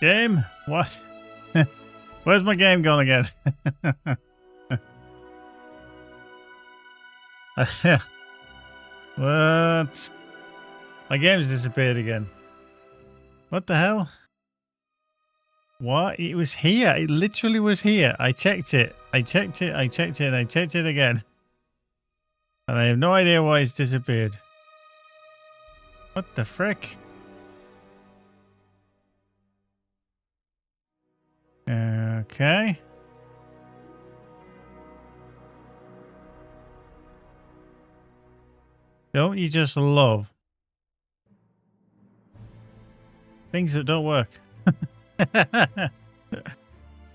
Game? What? Where's my game gone again? What? My game's disappeared again. What the hell? What? It was here. It literally was here. I checked it. I checked it, and I checked it again. And I have no idea why it's disappeared. What the frick? Okay. Don't you just love things that don't work?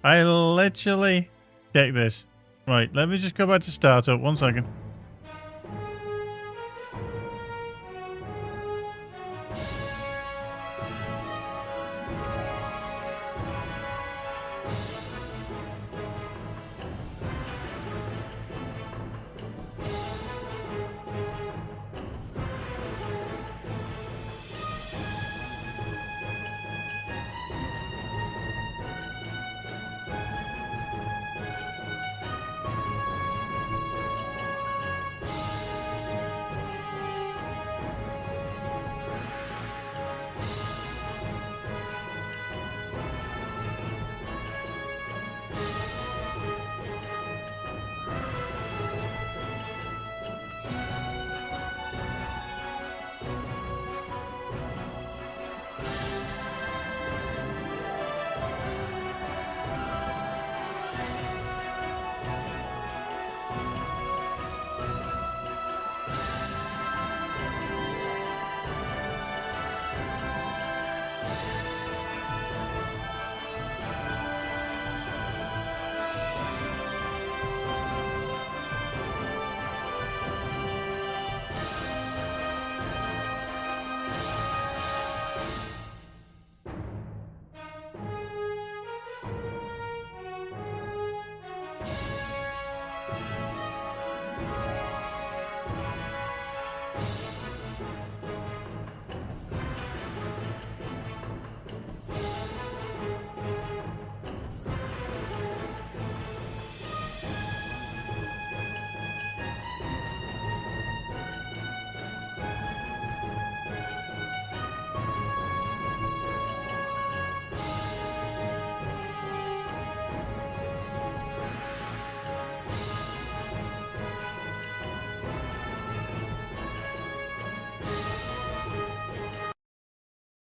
I literally check this. Right, let me just go back to startup. 1 second.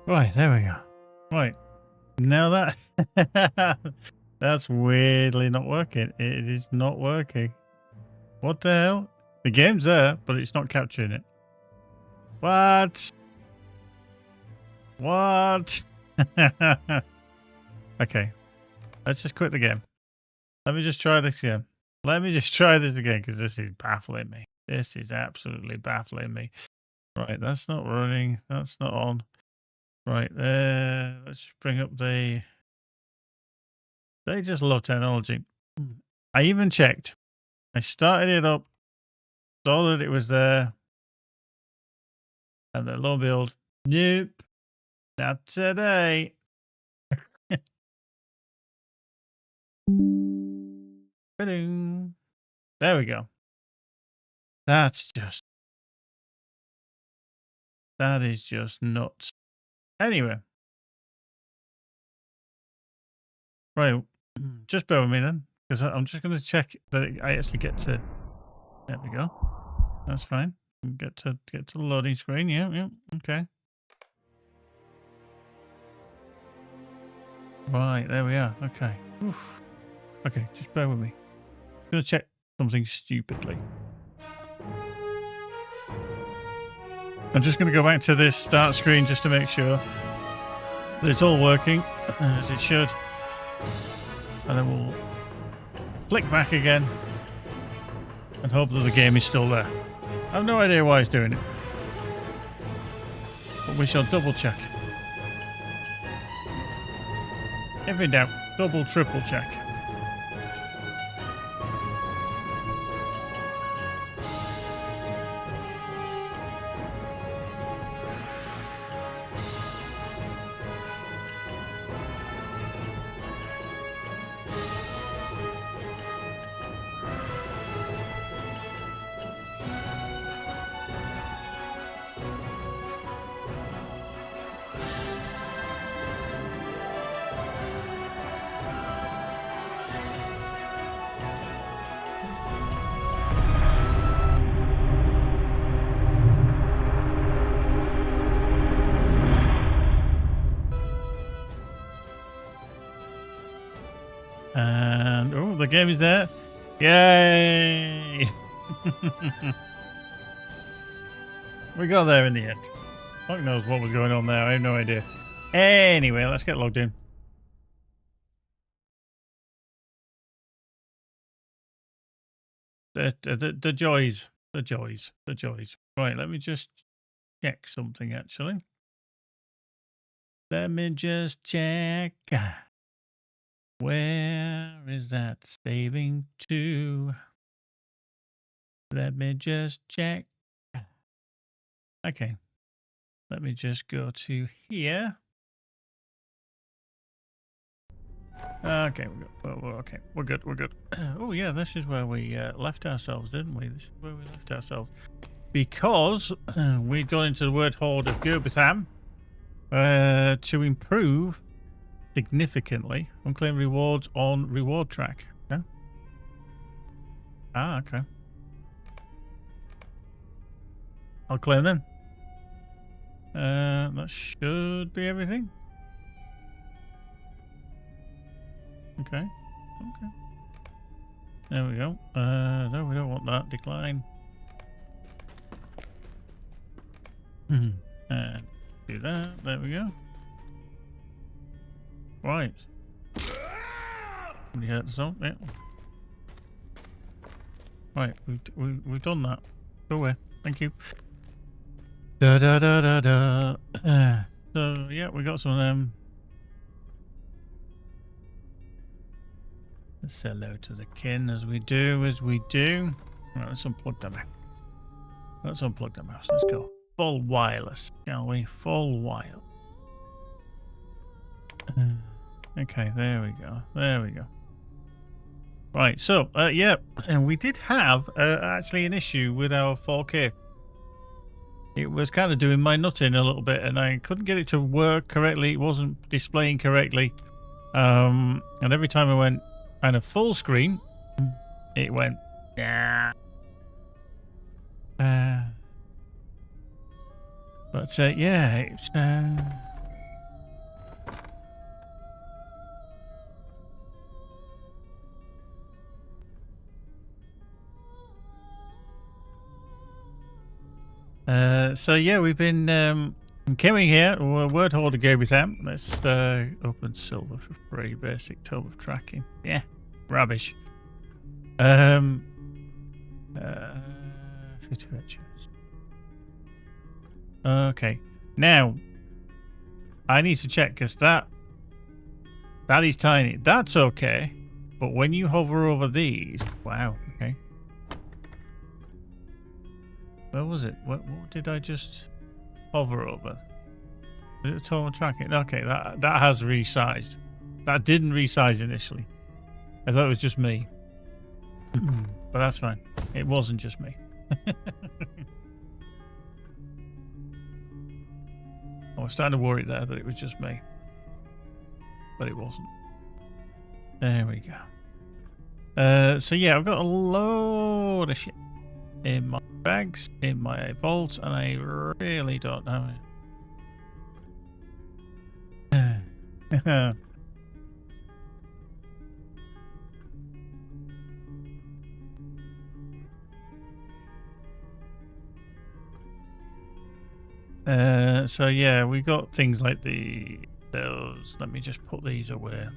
Right, there we go. Right. Now that that's weirdly not working. It is not working. What the hell? The game's there, but it's not capturing it. What? What? Okay. Let's just quit the game. Let me just try this again. Let me just try this again, because this is baffling me. This is absolutely baffling me. Right, that's not running. That's not on. Right, let's bring up the... They just love technology. I even checked. I started it up, saw that it was there, and then lo and behold, nope, not today. There we go. That is just nuts. Anyway. Right, just bear with me then, because I'm just going to check that I actually get to... There we go. That's fine. Get to the loading screen. Yeah, okay. Right, there we are. Okay. Oof. Okay, just bear with me. I'm going to check something stupidly. I'm just going to go back to this start screen just to make sure that it's all working as it should. And then we'll flick back again and hope that the game is still there. I have no idea why it's doing it, but we shall double check. If in doubt, double, triple check. And, oh, the game is there. Yay! We got there in the end. Fuck knows what was going on there. I have no idea. Anyway, let's get logged in. The joys. The joys. The joys. Right, let me just check something, actually. Let me just check. Where is that saving to? Let me just check. Okay. Let me just go to here. Okay, okay, we're good, we're good. Oh yeah, this is where we left ourselves, didn't we? This is where we left ourselves. Because we'd gone into the word horde of Gerbatham to improve significantly unclaimed rewards on reward track. Okay. Ah, okay. I'll claim them. That should be everything. Okay. Okay. There we go. No, we don't want that. Decline. And do that. There we go. Right. Somebody hurt us all. Yeah. Right. We've done that. Go away. Thank you. Da da da da da. So yeah, we got some of them. Let's say hello to the kin as we do. Right, let's unplug the mouse. Let's unplug the mouse. Let's go. Full wireless, shall we? Full wireless. Okay, there we go. There we go. Right, so, yeah, and we did have actually an issue with our 4K. It was kind of doing my nutting a little bit, and I couldn't get it to work correctly. It wasn't displaying correctly. And every time I went kind of full screen, it went, nah. But, yeah, it's... So yeah, we've been coming here. Word holder gave us out. Let's open silver for free. Basic tome of tracking. Yeah, rubbish. 50 virtues. Okay, now I need to check because that is tiny. That's okay, but when you hover over these, wow. Okay. Where was it? What did I just hover over? Is it total tracking? Okay, that has resized. That didn't resize initially. I thought it was just me. But that's fine. It wasn't just me. I was starting to worry there that it was just me. But it wasn't. There we go. So yeah, I've got a load of shit in my bags, in my vault, and I really don't know it. So yeah, we got things like those. Let me just put these away.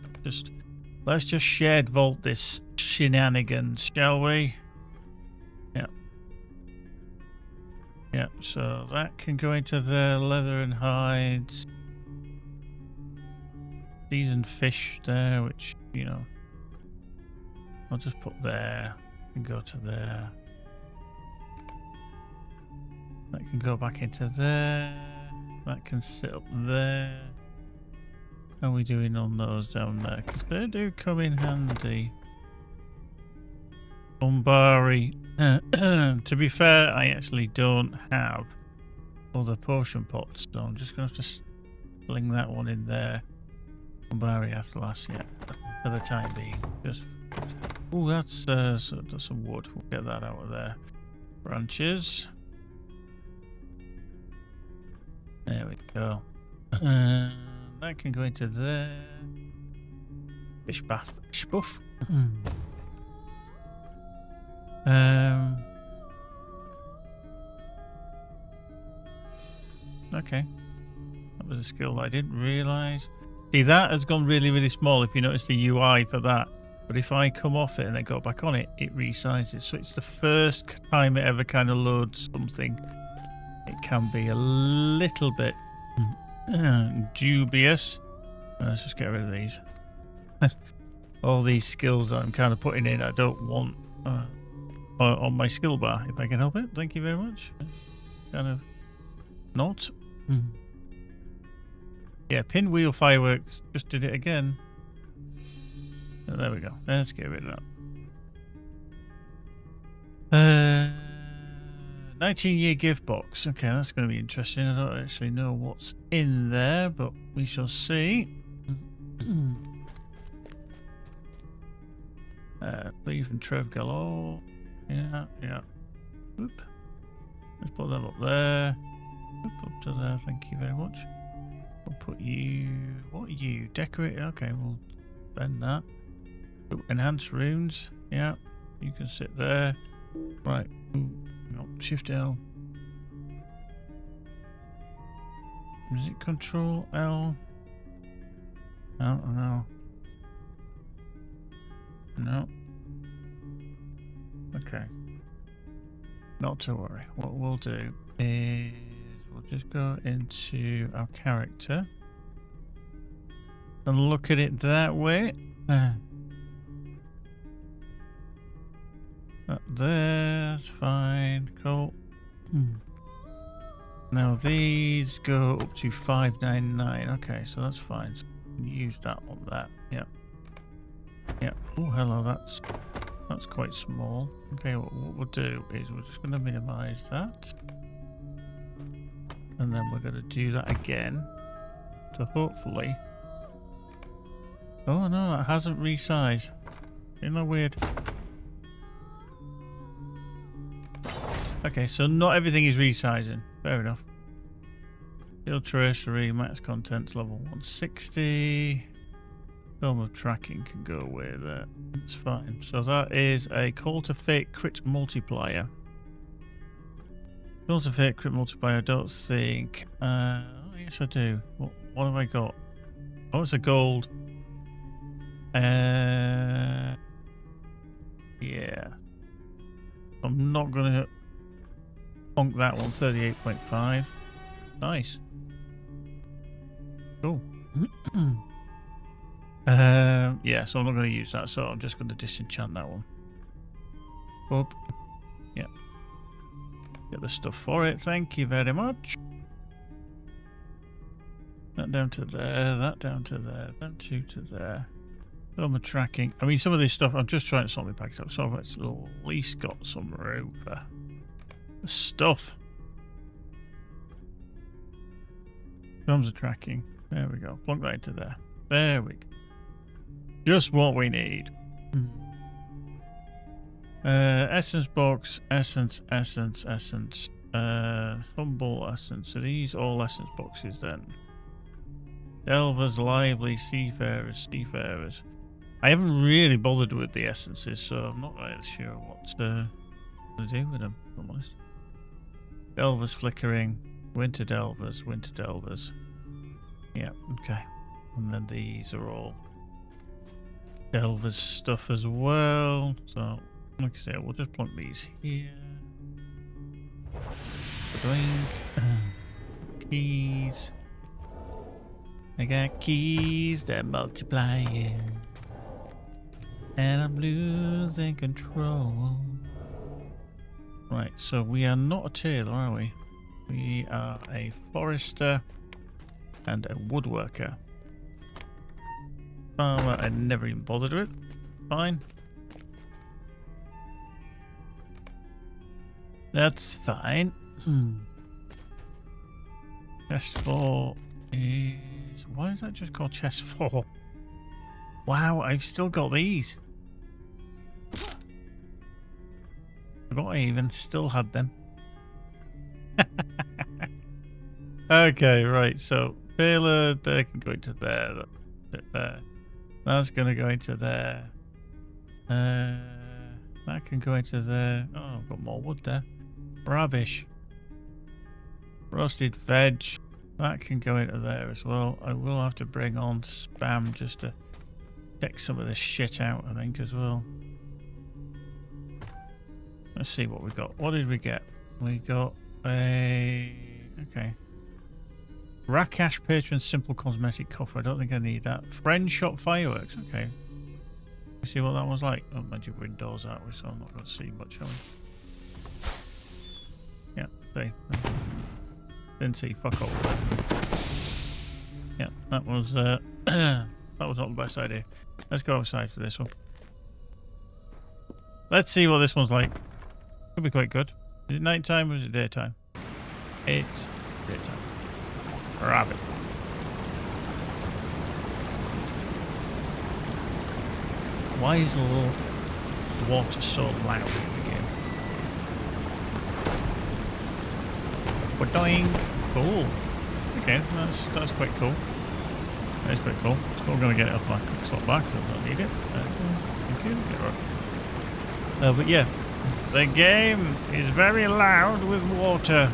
Let's just shared vault this shenanigans, shall we? Yeah. Yeah, so that can go into the leather and hides. Seasoned fish there, which, you know, I'll just put there and go to there. That can go back into there. That can sit up there. How are we doing on those down there? Because they do come in handy. Umbari. To be fair, I actually don't have other potion pots, so I'm just going to have to sling that one in there. Umbari has to last, yeah, for the time being. Oh, that's some wood. We'll get that out of there. Branches. There we go. That can go into there. Fish bath. Spuff. Okay. That was a skill that I didn't realise. See, that has gone really, really small if you notice the UI for that. But if I come off it and then go back on it, it resizes. So it's the first time it ever kind of loads something. It can be a little bit dubious. Let's just get rid of these. All these skills that I'm kind of putting in, I don't want on my skill bar, if I can help it. Thank you very much. Kind of not. Yeah, pinwheel fireworks. Just did it again. Oh, there we go. Let's get rid of that. 19-year gift box. Okay, that's going to be interesting. I don't actually know what's in there, but we shall see. Leave and Trev galore. Yeah, yeah. Oop. Let's put that up there. Oop, up to there. Thank you very much. We'll put you. What are you? Decorate. Okay, we'll bend that. Ooh, enhance runes. Yeah, you can sit there. Right. Ooh. No, Shift L. Is it Control L? No, no. No. Okay. Not to worry. What we'll do is we'll just go into our character and look at it that way. That there's fine. Cool. Now these go up to 599. Okay, so that's fine. So we can use that on that. Yep. Yep. Oh, hello. That's quite small. Okay, what we'll do is we're just going to minimize that, and then we're going to do that again to hopefully. Oh no, that hasn't resized. Isn't that weird? Okay, so not everything is resizing. Fair enough. Field tracery, max contents level 160. Film of tracking can go away there. It's fine. So that is a Call to Fate crit multiplier. Build a fake crit multiplier, I don't think. Oh, yes, I do. What have I got? Oh, it's a gold. Yeah. I'm not going to bonk that one. 38.5. Nice. Cool. Yeah, so I'm not going to use that, so I'm just going to disenchant that one. Up. Yeah. Get the stuff for it. Thank you very much. That down to there, that down to there, that two to there. Film and tracking. I mean, some of this stuff, I'm just trying to sort my bags out, so I've at least got some room for the stuff. Films and tracking. There we go. Plug that into there. There we go. Just what we need. Essence box, essence. Humble essence. Are these all essence boxes then? Delvers, lively, seafarers. I haven't really bothered with the essences, so I'm not really sure what to do with them, if I'm honest. Delvers flickering, winter delvers. Yeah, okay. And then these are all delvers stuff as well. So, like I say, we'll just plunk these here. Keys. I got keys that multiplying. And I'm losing control. Right, so we are not a tailor, are we? We are a forester and a woodworker. Farmer, I never even bothered with. Fine. That's fine. Chest 4 is... Why is that just called chest 4? Wow, I've still got these. Forgot I even still had them. Okay, right, so Baylor, they can go into there. There. That's going to go into there. That can go into there. Oh, I've got more wood there. Rubbish. Roasted veg. That can go into there as well. I will have to bring on spam just to check some of this shit out, I think, as well. Let's see what we got. What did we get? We got a... Okay. Rakash Patron Simple Cosmetic Coffer. I don't think I need that. Friend Shop Fireworks. Okay. Let's see what that was like. Oh, magic windows, aren't we? So I'm not going to see much of it. Yeah, see. Didn't see. Fuck off. Yeah, that was that was not the best idea. Let's go outside for this one. Let's see what this one's like. Could be quite good. Is it nighttime or is it daytime? It's daytime. Rabbit. Why is the little water so loud in the game? We're dying. Cool. Okay, that's quite cool. That is quite cool. Still going to get it off my cook slot back, so I don't need it. Thank you. Get right. But yeah, the game is very loud with water.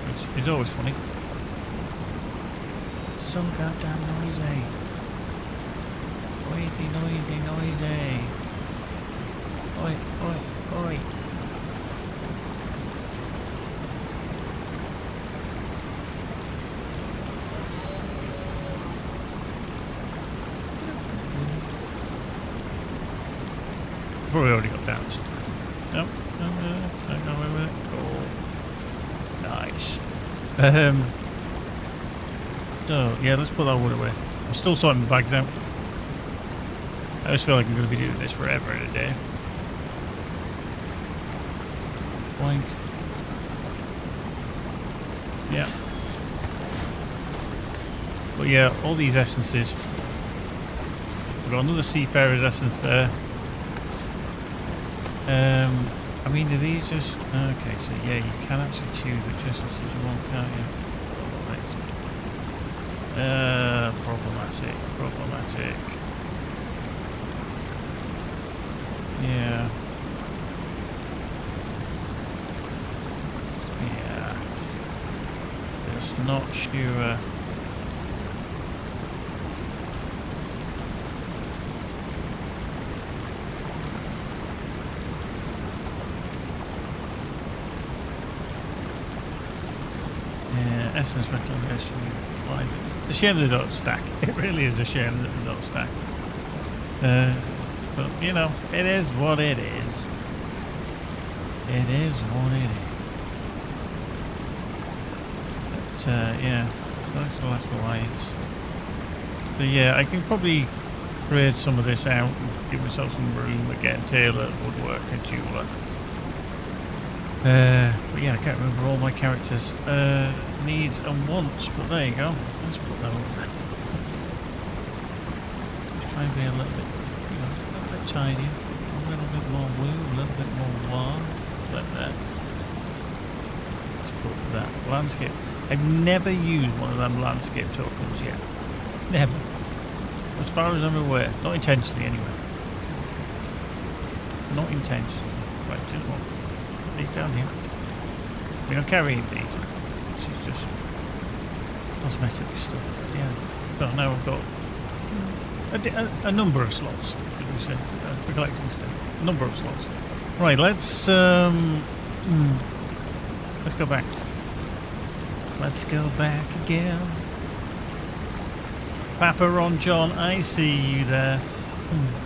Which is always funny. It's so goddamn noisy. Noisy. Oi. Probably already got danced. Nope. I got away with it. Cool. Nice. So, yeah, let's put that wood away. I'm still sorting the bags out. I just feel like I'm going to be doing this forever in a day. Boink. Yeah. But yeah, all these essences. We've got another Seafarer's essence there. I mean, do these just... Okay, so yeah, you can actually choose which essences you want, can't you? Problematic. Yeah. Yeah. Just not sure. Yeah, essence reclamation. It's a shame they don't stack. It really is a shame that they don't stack. But, you know, it is what it is. It is what it is. But, yeah, that's the last alliance. So, yeah, I can probably trade some of this out and give myself some room again. Taylor, Woodwork, and Jeweler. But yeah, I can't remember all my characters' needs and wants, but there you go. Let's put that up there. Let's try and be a little bit, you know, a little bit tidier, a little bit more woo, a little bit more warm, like that. Let's put that landscape. I've never used one of them landscape tokens yet. Never. As far as I'm aware. Not intentionally, anyway. Not intentionally. Right, just one. These down here. We don't carry these, which is just cosmetic stuff. But yeah. So now I've got a number of slots, as we say, for collecting stuff. A number of slots. Right, let's go back. Let's go back again. Papa Ron John, I see you there.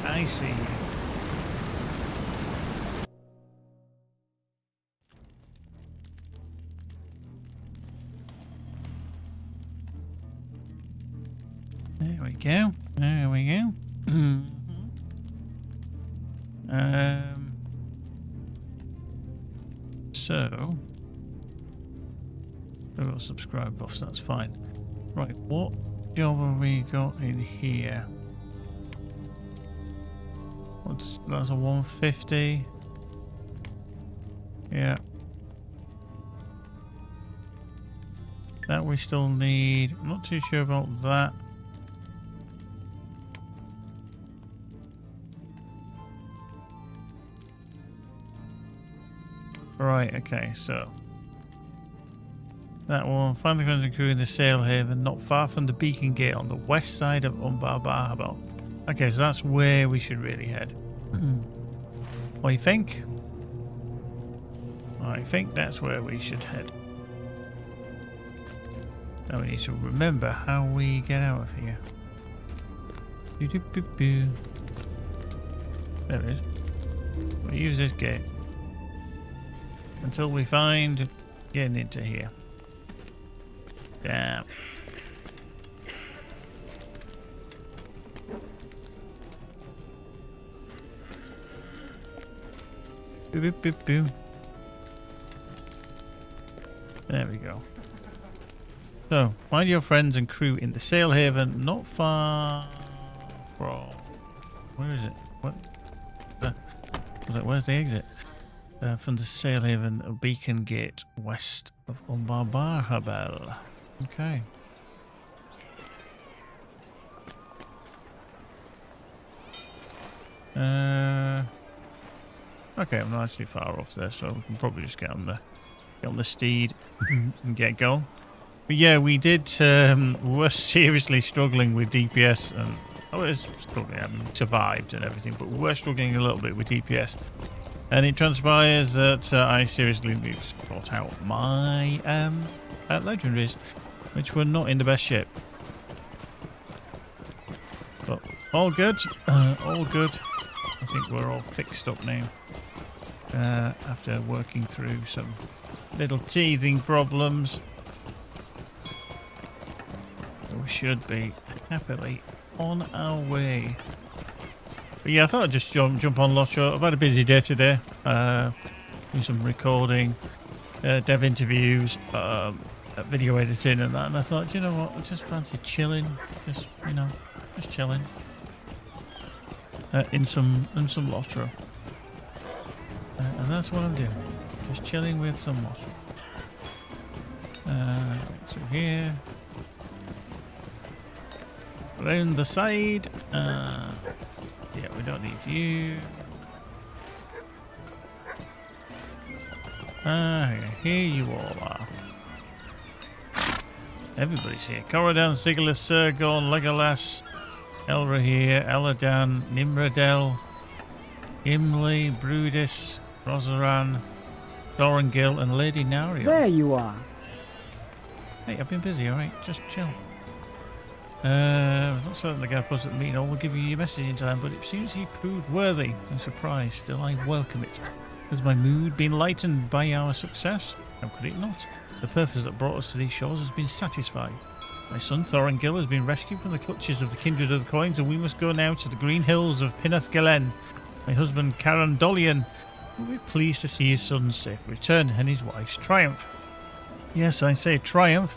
I see you. There we go. There we go. So we've got subscribe buffs, that's fine. Right, what job have we got in here? That's a 150. Yeah. That we still need. I'm not too sure about that. Right, okay, so that one, find the Crimson Crew in the Sail Haven, not far from the Beacon Gate on the west side of Umbar. Okay, so that's where we should really head. What do you think? I think that's where we should head. Now we need to remember how we get out of here. There it is. We'll use this gate until we find getting into here. Damn. There we go. So, find your friends and crew in the Sail Haven, not far from... Where is it? What? Where's the exit? From the Sail Haven, a Beacon Gate, west of Umbar. Okay. Okay, I'm not actually far off there, so we can probably just get on the steed and get going. But yeah, we did. We were seriously struggling with DPS, and I was struggling. I mean, survived and everything, but we were struggling a little bit with DPS. And it transpires that I seriously need to sort out my legendaries, which were not in the best shape. But all good, all good. I think we're all fixed up now. After working through some little teething problems, we should be happily on our way. But yeah, I thought I'd just jump on LOTRO. I've had a busy day today. Do some recording, dev interviews, video editing and that. And I thought, you know what, I just fancy chilling. Just, you know, just chilling. In some LOTRO. And that's what I'm doing. Just chilling with some LOTRO. So here. Around the side. Yeah, we don't need you. Ah, here you all are. Everybody's here. Corridon, Sigilus, Sergon, Legolas, Elrahir, Eladan, Nimrodel, Imlay, Brudis, Rosaran, Thorongil, and Lady Nario. There you are. Hey, I've been busy, alright? Just chill. I'm not certain the guy posted at the meeting. I will give you your message in time, but it seems he proved worthy. I'm surprised. Still, I welcome it. Has my mood been lightened by our success? How could it not? The purpose that brought us to these shores has been satisfied. My son Thorongil has been rescued from the clutches of the Kindred of the Coins, and we must go now to the green hills of Pinath Gelen. My husband Carandolian will be pleased to see his son's safe return and his wife's triumph. Yes, I say triumph,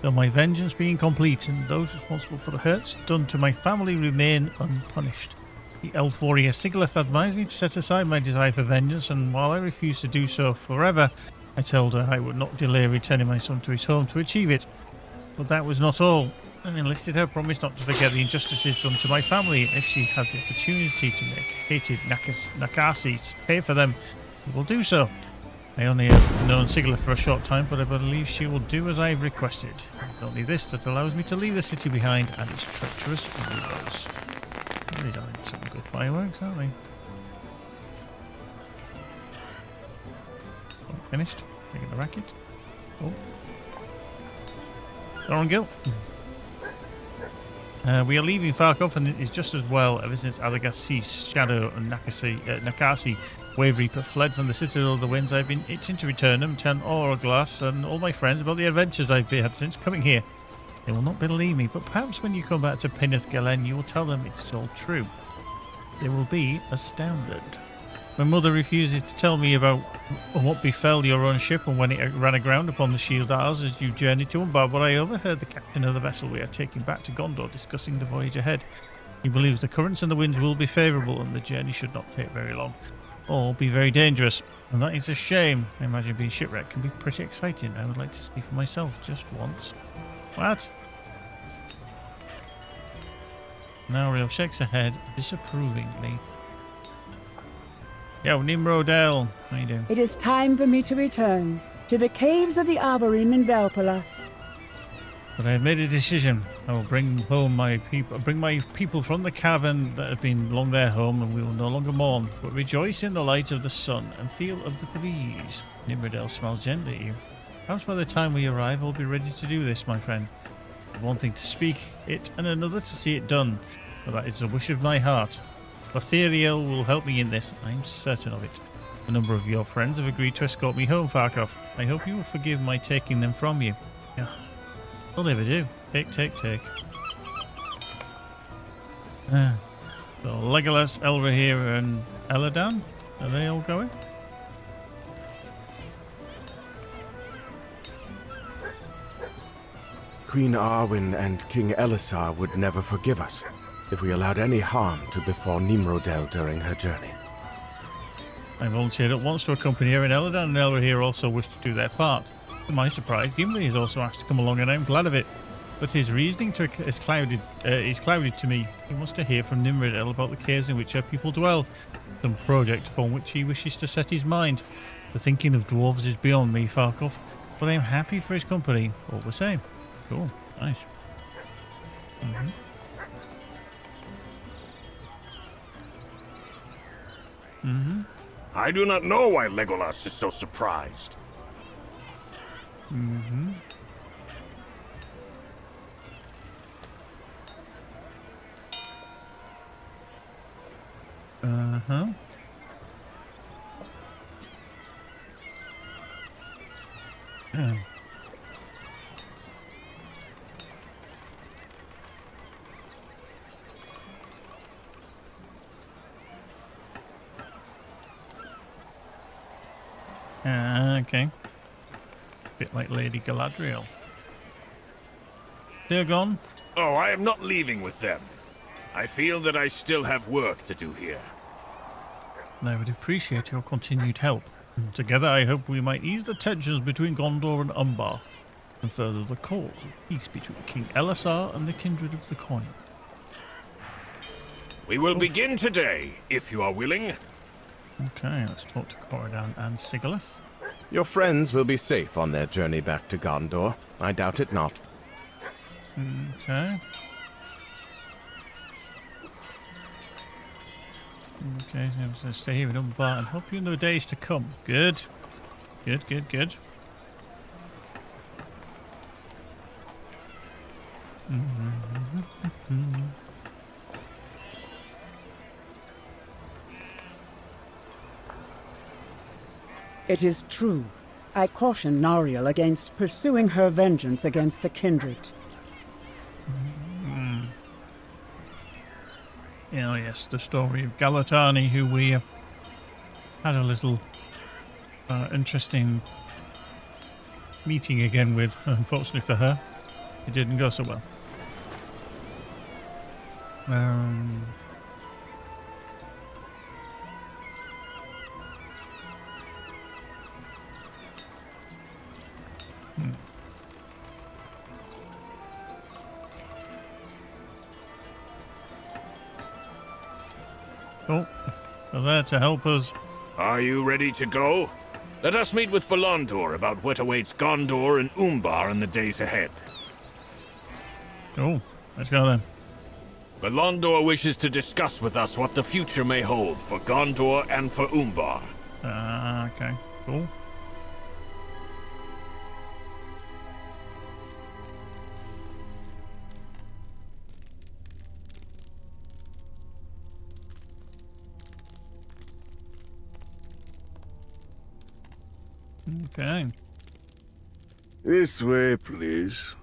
though my vengeance being complete, and those responsible for the hurts done to my family remain unpunished. The elf warrior Sigilith advised me to set aside my desire for vengeance, and while I refused to do so forever, I told her I would not delay returning my son to his home to achieve it. But that was not all. I enlisted her promise not to forget the injustices done to my family. If she has the opportunity to make hated Nakasi pay for them, she will do so. I only have known Sigilith for a short time, but I believe she will do as I have requested. Only this that allows me to leave the city behind and its treacherous rulers. These are some good fireworks, aren't they? Oh, finished. Taking the racket. Oh. Thorongil. We are leaving Farkov, and it is just as well ever since Adagasi's shadow and Nakasi Wavereaper fled from the Citadel of the Winds. I've been itching to return them, tell Orglass and all my friends about the adventures I've had since coming here. They will not believe me, but perhaps when you come back to Pinath Gelen, you will tell them it is all true. They will be astounded. My mother refuses to tell me about what befell your own ship and when it ran aground upon the Shield Isles as you journeyed to Umbar, but I overheard the captain of the vessel we are taking back to Gondor discussing the voyage ahead. He believes the currents and the winds will be favourable and the journey should not take very long, or be very dangerous, and that is a shame. I imagine being shipwrecked can be pretty exciting. I would like to see for myself just once. What? Nario shakes her head disapprovingly. Yo, Nimrodel, how you doing? It is time for me to return to the caves of the Arboretum in Velpalas. But I have made a decision. I will bring home my people from the cavern that have been long their home, and we will no longer mourn, but rejoice in the light of the sun and feel of the breeze. Nimrodel smiles gently at you. Perhaps by the time we arrive, I'll be ready to do this, my friend. One thing to speak it, and another to see it done. But that is the wish of my heart. Lothariel will help me in this, I'm certain of it. A number of your friends have agreed to escort me home, Farkov. I hope you will forgive my taking them from you. Yeah. They'll never do. Take. So Legolas, Elrahir, and Eladan, are they all going? Queen Arwen and King Elisar would never forgive us if we allowed any harm to befall Nimrodel during her journey. I volunteered at once to accompany her, and Eladan and Elrahir also wish to do their part. To my surprise, Gimli has also asked to come along, and I'm glad of it. But his reasoning is clouded to me. He wants to hear from Nimrodel about the caves in which her people dwell, some project upon which he wishes to set his mind. The thinking of dwarves is beyond me, Farkov, but I am happy for his company all the same. Cool, nice. I do not know why Legolas is so surprised. Okay. Bit like Lady Galadriel. They're gone. Oh, I am not leaving with them. I feel that I still have work to do here. I would appreciate your continued help. Together, I hope we might ease the tensions between Gondor and Umbar, and further the cause of peace between King Elisar and the Kindred of the Coin. We will begin today, if you are willing. Okay, let's talk to Corridon and Sigilith. Your friends will be safe on their journey back to Gondor. I doubt it not. Okay. Okay, so stay here with Umbar and help you in the days to come. Good. Good, good, good. It is true. I caution Nariel against pursuing her vengeance against the kindred. Oh yes, the story of Galatani, who we had a little interesting meeting again with. Unfortunately for her, it didn't go so well. Oh, they're there to help us. Are you ready to go? Let us meet with Belondor about what awaits Gondor and Umbar in the days ahead. Oh, let's go then. Belondor wishes to discuss with us what the future may hold for Gondor and for Umbar. Okay, cool. Okay. This way, please.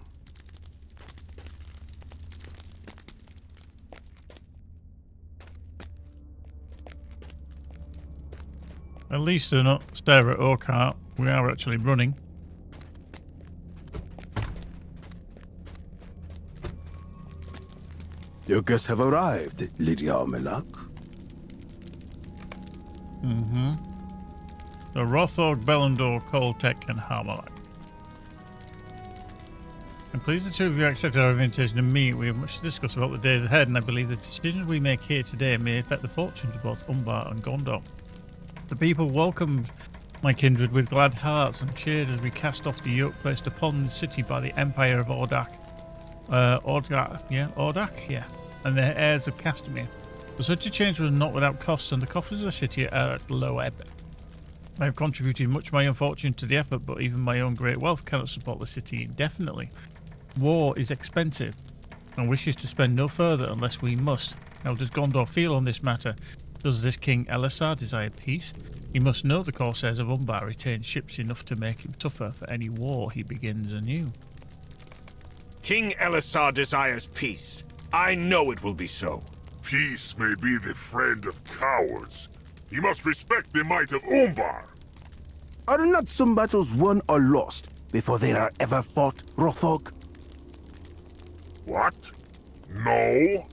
At least they're not stare at Orcart. We are actually running. Your guests have arrived, Lady Armelach. So Rothorg, Belondor, Koltek, and Harmalak. I'm pleased the two of you accepted our invitation to meet. We have much to discuss about the days ahead, and I believe the decisions we make here today may affect the fortunes of both Umbar and Gondor. The people welcomed my kindred with glad hearts and cheered as we cast off the yoke placed upon the city by the Empire of Ordak. Ordak, and their heirs of Castamere. But such a change was not without cost, and the coffers of the city are at low ebb. I have contributed much of my own fortune to the effort, but even my own great wealth cannot support the city indefinitely. War is expensive, and wishes to spend no further unless we must. How does Gondor feel on this matter? Does this King Elisar desire peace? He must know the Corsairs of Umbar retain ships enough to make him tougher for any war he begins anew. King Elisar desires peace. I know it will be so. Peace may be the friend of cowards. He must respect the might of Umbar. Are not some battles won or lost before they are ever fought, Rothog? What? No?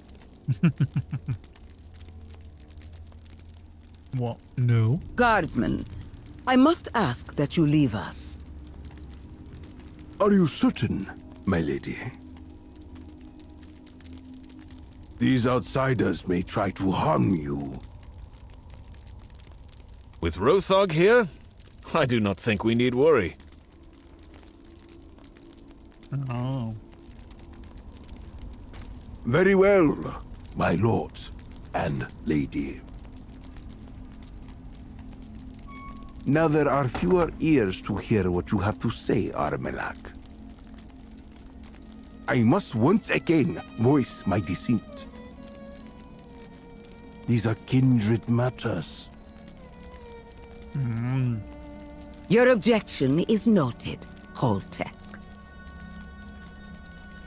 What? No. Guardsman, I must ask that you leave us. Are you certain, my lady? These outsiders may try to harm you. With Rothog here, I do not think we need worry. Oh. Very well, my lords and lady. Now there are fewer ears to hear what you have to say, Armelach. I must once again voice my dissent. These are kindred matters. Your objection is noted, Holtek.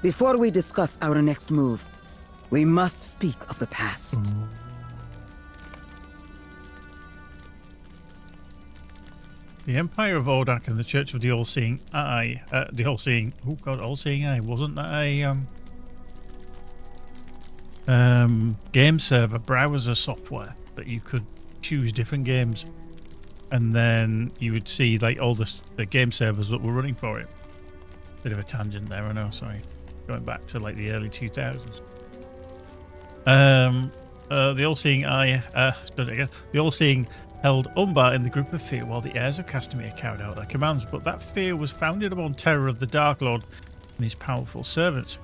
Before we discuss our next move, we must speak of the past. The Empire of Ordak and the Church of the All-Seeing Eye, All-Seeing Eye, wasn't that a game server browser software that you could choose different games, and then you would see like all the game servers that were running for it. Bit of a tangent there, I know, sorry. Going back to like the early 2000s. The All-Seeing Eye, the All-Seeing held Umbar in the grip of fear while the heirs of Castamere carried out their commands, but that fear was founded upon terror of the Dark Lord and his powerful servants.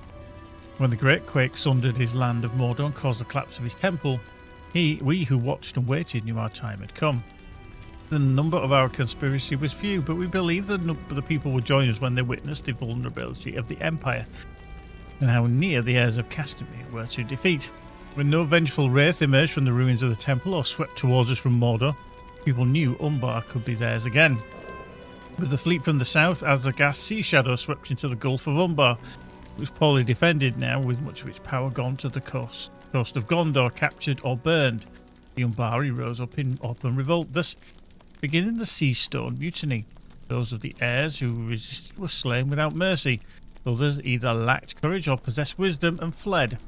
When the great quake sundered his land of Mordor and caused the collapse of his temple, we who watched and waited knew our time had come. The number of our conspiracy was few, but we believed that the people would join us when they witnessed the vulnerability of the Empire and how near the heirs of Castamere were to defeat. When no vengeful wraith emerged from the ruins of the temple or swept towards us from Mordor, people knew Umbar could be theirs again. With the fleet from the south, Azagast's sea shadow swept into the Gulf of Umbar. It was poorly defended now, with much of its power gone to the coast of Gondor, captured or burned. The Umbari rose up in open revolt, thus beginning the Sea Stone Mutiny. Those of the heirs who resisted were slain without mercy. Others either lacked courage or possessed wisdom and fled.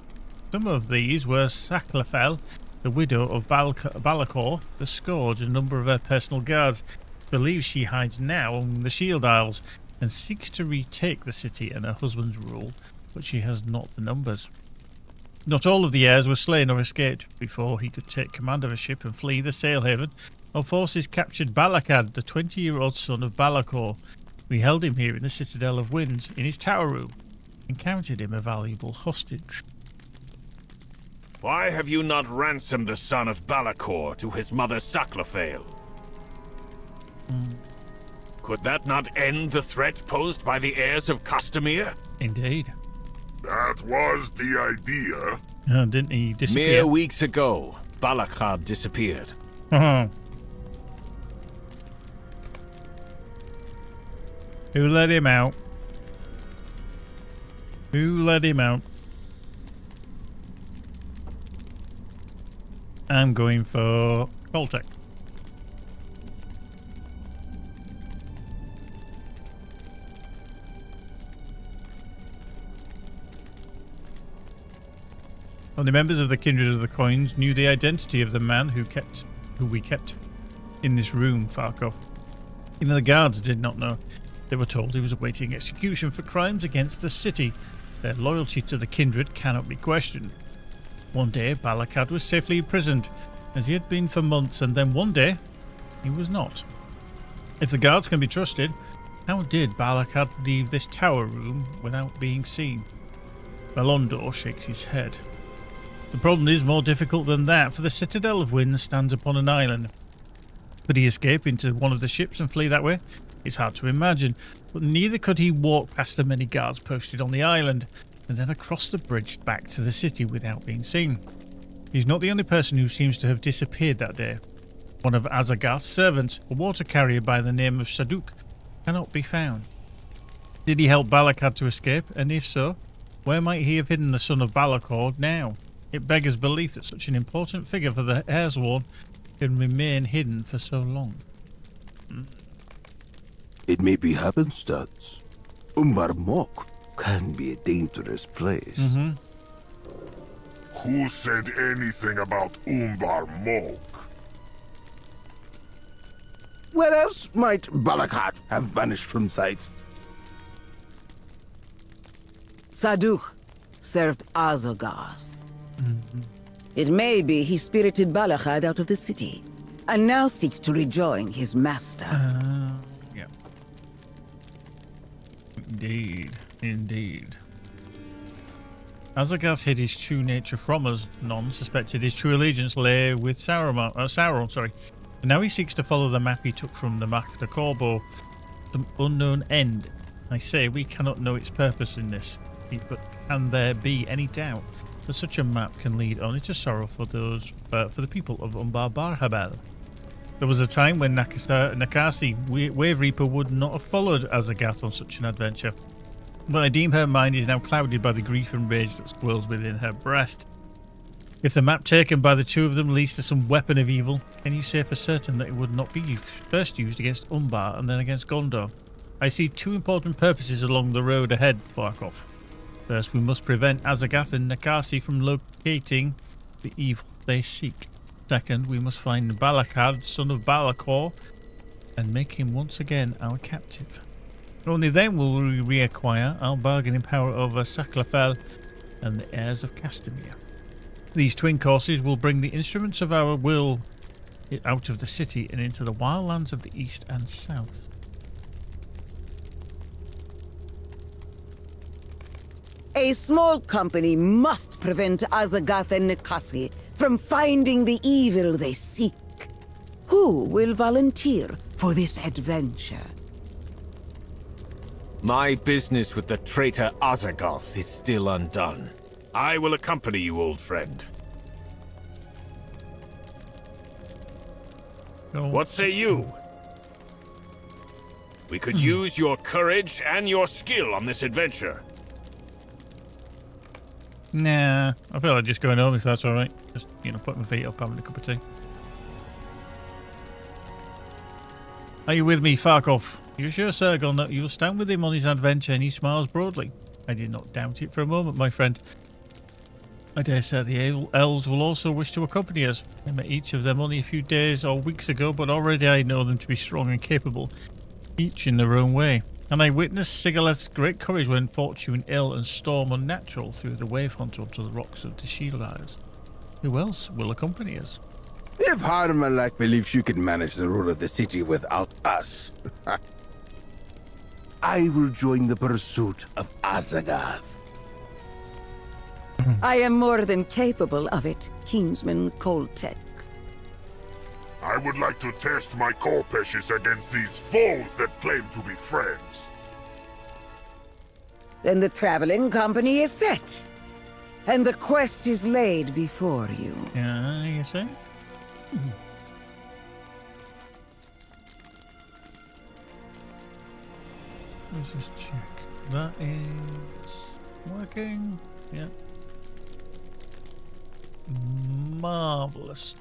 Some of these were Saclafel, the widow of Balakor, the Scourge, and a number of her personal guards. Believes she hides now among the Shield Isles and seeks to retake the city and her husband's rule, but she has not the numbers. Not all of the heirs were slain or escaped. Before he could take command of a ship and flee the Sailhaven, our forces captured Balakad, the 20-year-old son of Balakor. We held him here in the Citadel of Winds, in his tower room, and counted him a valuable hostage. Why have you not ransomed the son of Balakor to his mother Saclafel? Could that not end the threat posed by the heirs of Castamere? Indeed. That was the idea. Didn't he disappear? Mere weeks ago, Balakad disappeared. Who let him out? Who let him out? I'm going for Coltec. Only members of the Kindred of the Coins knew the identity of the man who we kept in this room, Farkov. Even the guards did not know. They were told he was awaiting execution for crimes against the city. Their loyalty to the Kindred cannot be questioned. One day, Balakad was safely imprisoned, as he had been for months, and then one day, he was not. If the guards can be trusted, how did Balakad leave this tower room without being seen? Balondor shakes his head. The problem is more difficult than that, for the Citadel of Winds stands upon an island. Could he escape into one of the ships and flee that way? It's hard to imagine, but neither could he walk past the many guards posted on the island and then across the bridge back to the city without being seen. He's not the only person who seems to have disappeared that day. One of Azagast's servants, a water carrier by the name of Saduk, cannot be found. Did he help Balakad to escape, and if so, where might he have hidden the son of Balakor now? It beggars belief that such an important figure for the Heirsworn can remain hidden for so long. It may be happenstance. Umbar Mok can be a dangerous place. Who said anything about Umbar Mok? Where else might Balakad have vanished from sight? Saduk served Azagast. It may be he spirited Balakad out of the city, and now seeks to rejoin his master. Yeah. Indeed. Azagast hid his true nature from us. None suspected his true allegiance lay with Sauron. And now he seeks to follow the map he took from the Mac de Corbo, some unknown end. I say we cannot know its purpose in this, but can there be any doubt that such a map can lead only to sorrow for the people of Umbar Barhabel? There was a time when Nakasi, Wave Reaper, would not have followed Azagast on such an adventure. But I deem her mind is now clouded by the grief and rage that swirls within her breast. If the map taken by the two of them leads to some weapon of evil, can you say for certain that it would not be first used against Umbar and then against Gondor? I see two important purposes along the road ahead, Farkov. First, we must prevent Azagast and Nakasi from locating the evil they seek. Second, we must find Balakad, son of Balakor, and make him once again our captive. Only then will we reacquire our bargaining power over Saclafel and the heirs of Castamere. These twin courses will bring the instruments of our will out of the city and into the wildlands of the east and south. A small company must prevent Azagath and Nikasi from finding the evil they seek. Who will volunteer for this adventure? My business with the traitor Azagath is still undone. I will accompany you, old friend. What say you? We could use your courage and your skill on this adventure. Nah, I feel like just going home if that's alright. Just, putting my feet up, having a cup of tea. Are you with me, Farkov? You sure, Sergon, that you'll stand with him on his adventure? And he smiles broadly. I did not doubt it for a moment, my friend. I dare say the elves will also wish to accompany us. I met each of them only a few days or weeks ago, but already I know them to be strong and capable, each in their own way. And I witnessed Sigileth's great courage when fortune ill and storm unnatural threw the wave hunter onto the rocks of the Shield Isles. Who else will accompany us? If Harmalak believes you can manage the rule of the city without us, I will join the pursuit of Azagath. I am more than capable of it, Kingsman Koltek. I would like to test my Korpeshes against these foes that claim to be friends. Then the traveling company is set, and the quest is laid before you. Yeah, you say? Let's just check. That is working. Yeah. Marvelous.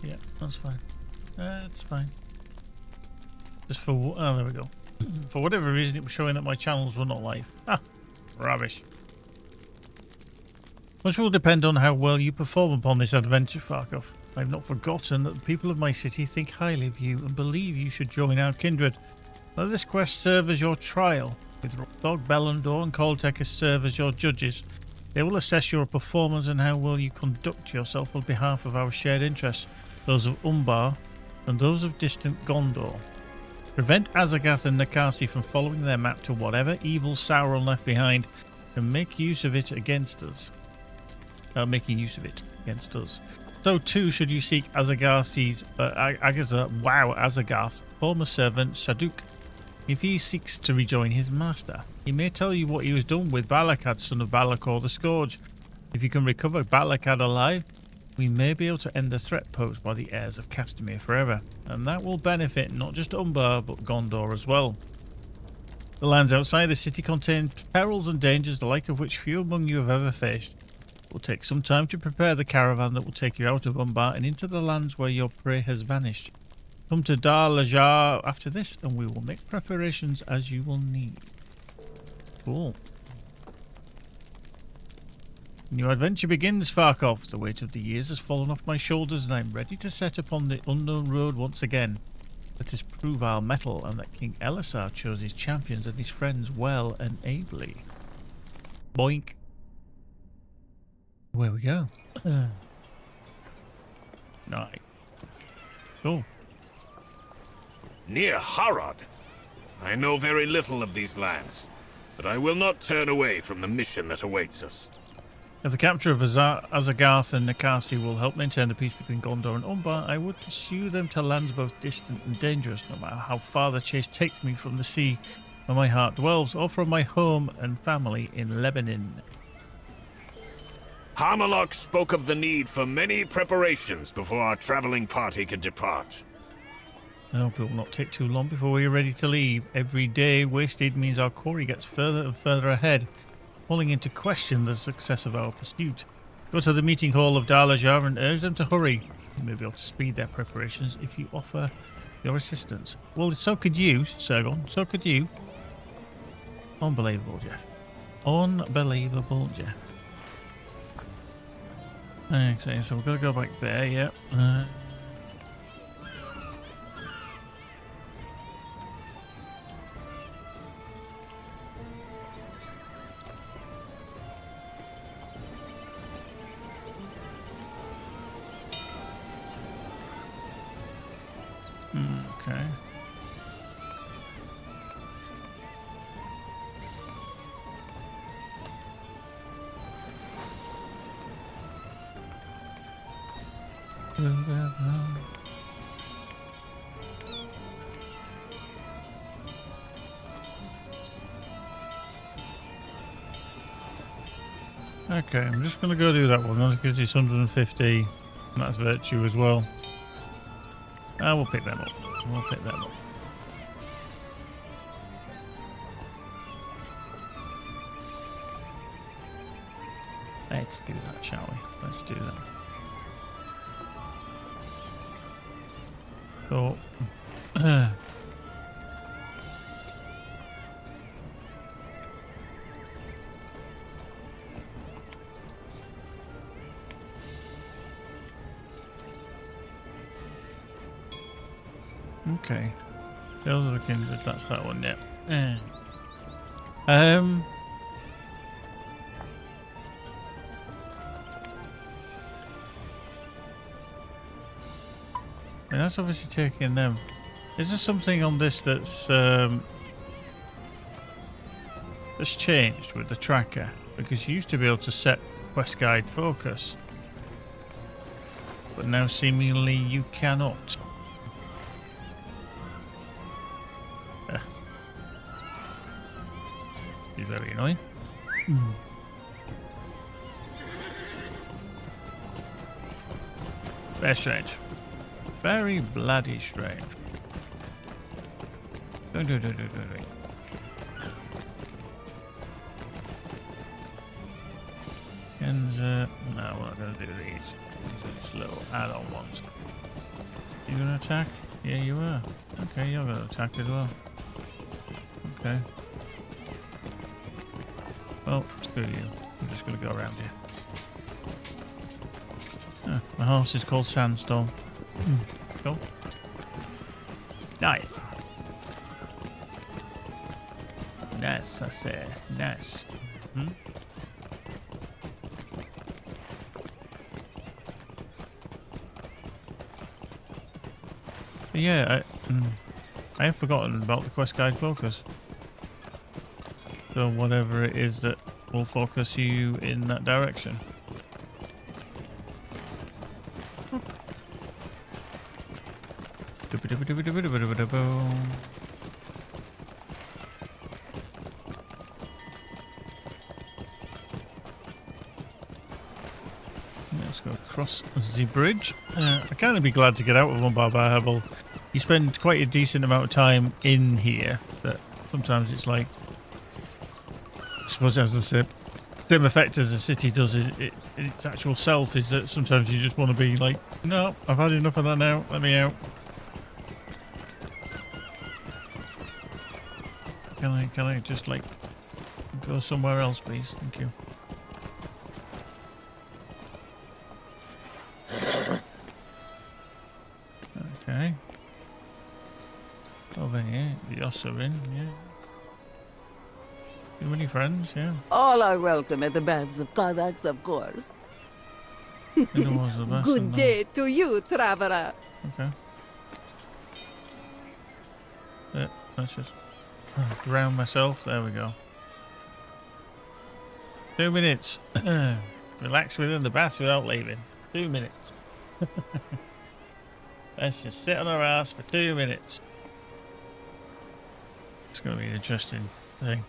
Yeah, that's fine. That's fine. Just for... Oh, there we go. For whatever reason, it was showing that my channels were not live. Ah, rubbish. Much will depend on how well you perform upon this adventure, Farkov. I have not forgotten that the people of my city think highly of you and believe you should join our kindred. Let this quest serve as your trial, with Rockdog, Bellandor and Koltek serve as your judges. They will assess your performance and how well you conduct yourself on behalf of our shared interests, those of Umbar and those of distant Gondor. Prevent Azagath and Nikasi from following their map to whatever evil Sauron left behind, and make use of it against us. So too should you seek Azagath's former servant Saduk. If he seeks to rejoin his master, he may tell you what he has done with Balakad, son of Balakor the Scourge. If you can recover Balakad alive, we may be able to end the threat posed by the heirs of Castamere forever, and that will benefit not just Umbar but Gondor as well. The lands outside the city contain perils and dangers the like of which few among you have ever faced. It will take some time to prepare the caravan that will take you out of Umbar and into the lands where your prey has vanished. Come to Dar Lajar after this, and we will make preparations as you will need. Cool. New adventure begins, Farkov. The weight of the years has fallen off my shoulders, and I am ready to set upon the unknown road once again. Let us prove our mettle, and that King Elisar chose his champions and his friends well and ably. Boink. Where we go? Nice. Cool. Near Harad. I know very little of these lands, but I will not turn away from the mission that awaits us. As the capture of Azagath and Nikasi will help maintain the peace between Gondor and Umbar, I would pursue them to lands both distant and dangerous, no matter how far the chase takes me from the sea where my heart dwells, or from my home and family in Lebanon. Harmalok spoke of the need for many preparations before our traveling party can depart. I hope it will not take too long before we are ready to leave. Every day wasted means our quarry gets further and further ahead, calling into question the success of our pursuit. Go to the meeting hall of Dar Lajar and urge them to hurry. You may be able to speed their preparations if you offer your assistance. Well, so could you, Sergon. So could you. Unbelievable, Jeff. Unbelievable, Jeff. Okay, so we've got to go back there, yeah. Okay, I'm just going to go do that one. That gives us 150. And that's virtue as well. We'll pick them up. We'll pick them up. Let's do that, shall we? Let's do that. So, okay. Those are the kindred. That's that one, yeah. And that's obviously taking them. Is there something on this that's changed with the tracker? Because you used to be able to set quest guide focus, but now seemingly you cannot. It's very annoying. Very strange. Very bloody strange. Don't. And no, we're not going to do these. These are just little add-on ones. You going to attack? Yeah, you are. Okay, you're going to attack as well. Okay. Well, screw you. I'm just going to go around here. My horse is called Sandstorm. Cool. Nice. Nice, I say. Nice. But yeah, I have forgotten about the quest guide focus. So whatever it is that will focus you in that direction. Let's go across the bridge. I kind of be glad to get out of one Herbal. You spend quite a decent amount of time in here, but sometimes it's like, I suppose it has the same effect as the city does in its actual self, is that sometimes you just want to be like, no, I've had enough of that now, let me out. Can I just like go somewhere else, please? Thank you. Okay. Over here, the Osserin, yeah. Too many friends, yeah. All are welcome at the baths of Kadax, of course. Good day to you, traveler. Okay. Yeah, let's just drown myself. There we go. 2 minutes. Relax within the bath without leaving. 2 minutes. Let's just sit on our ass for 2 minutes. It's going to be an interesting thing.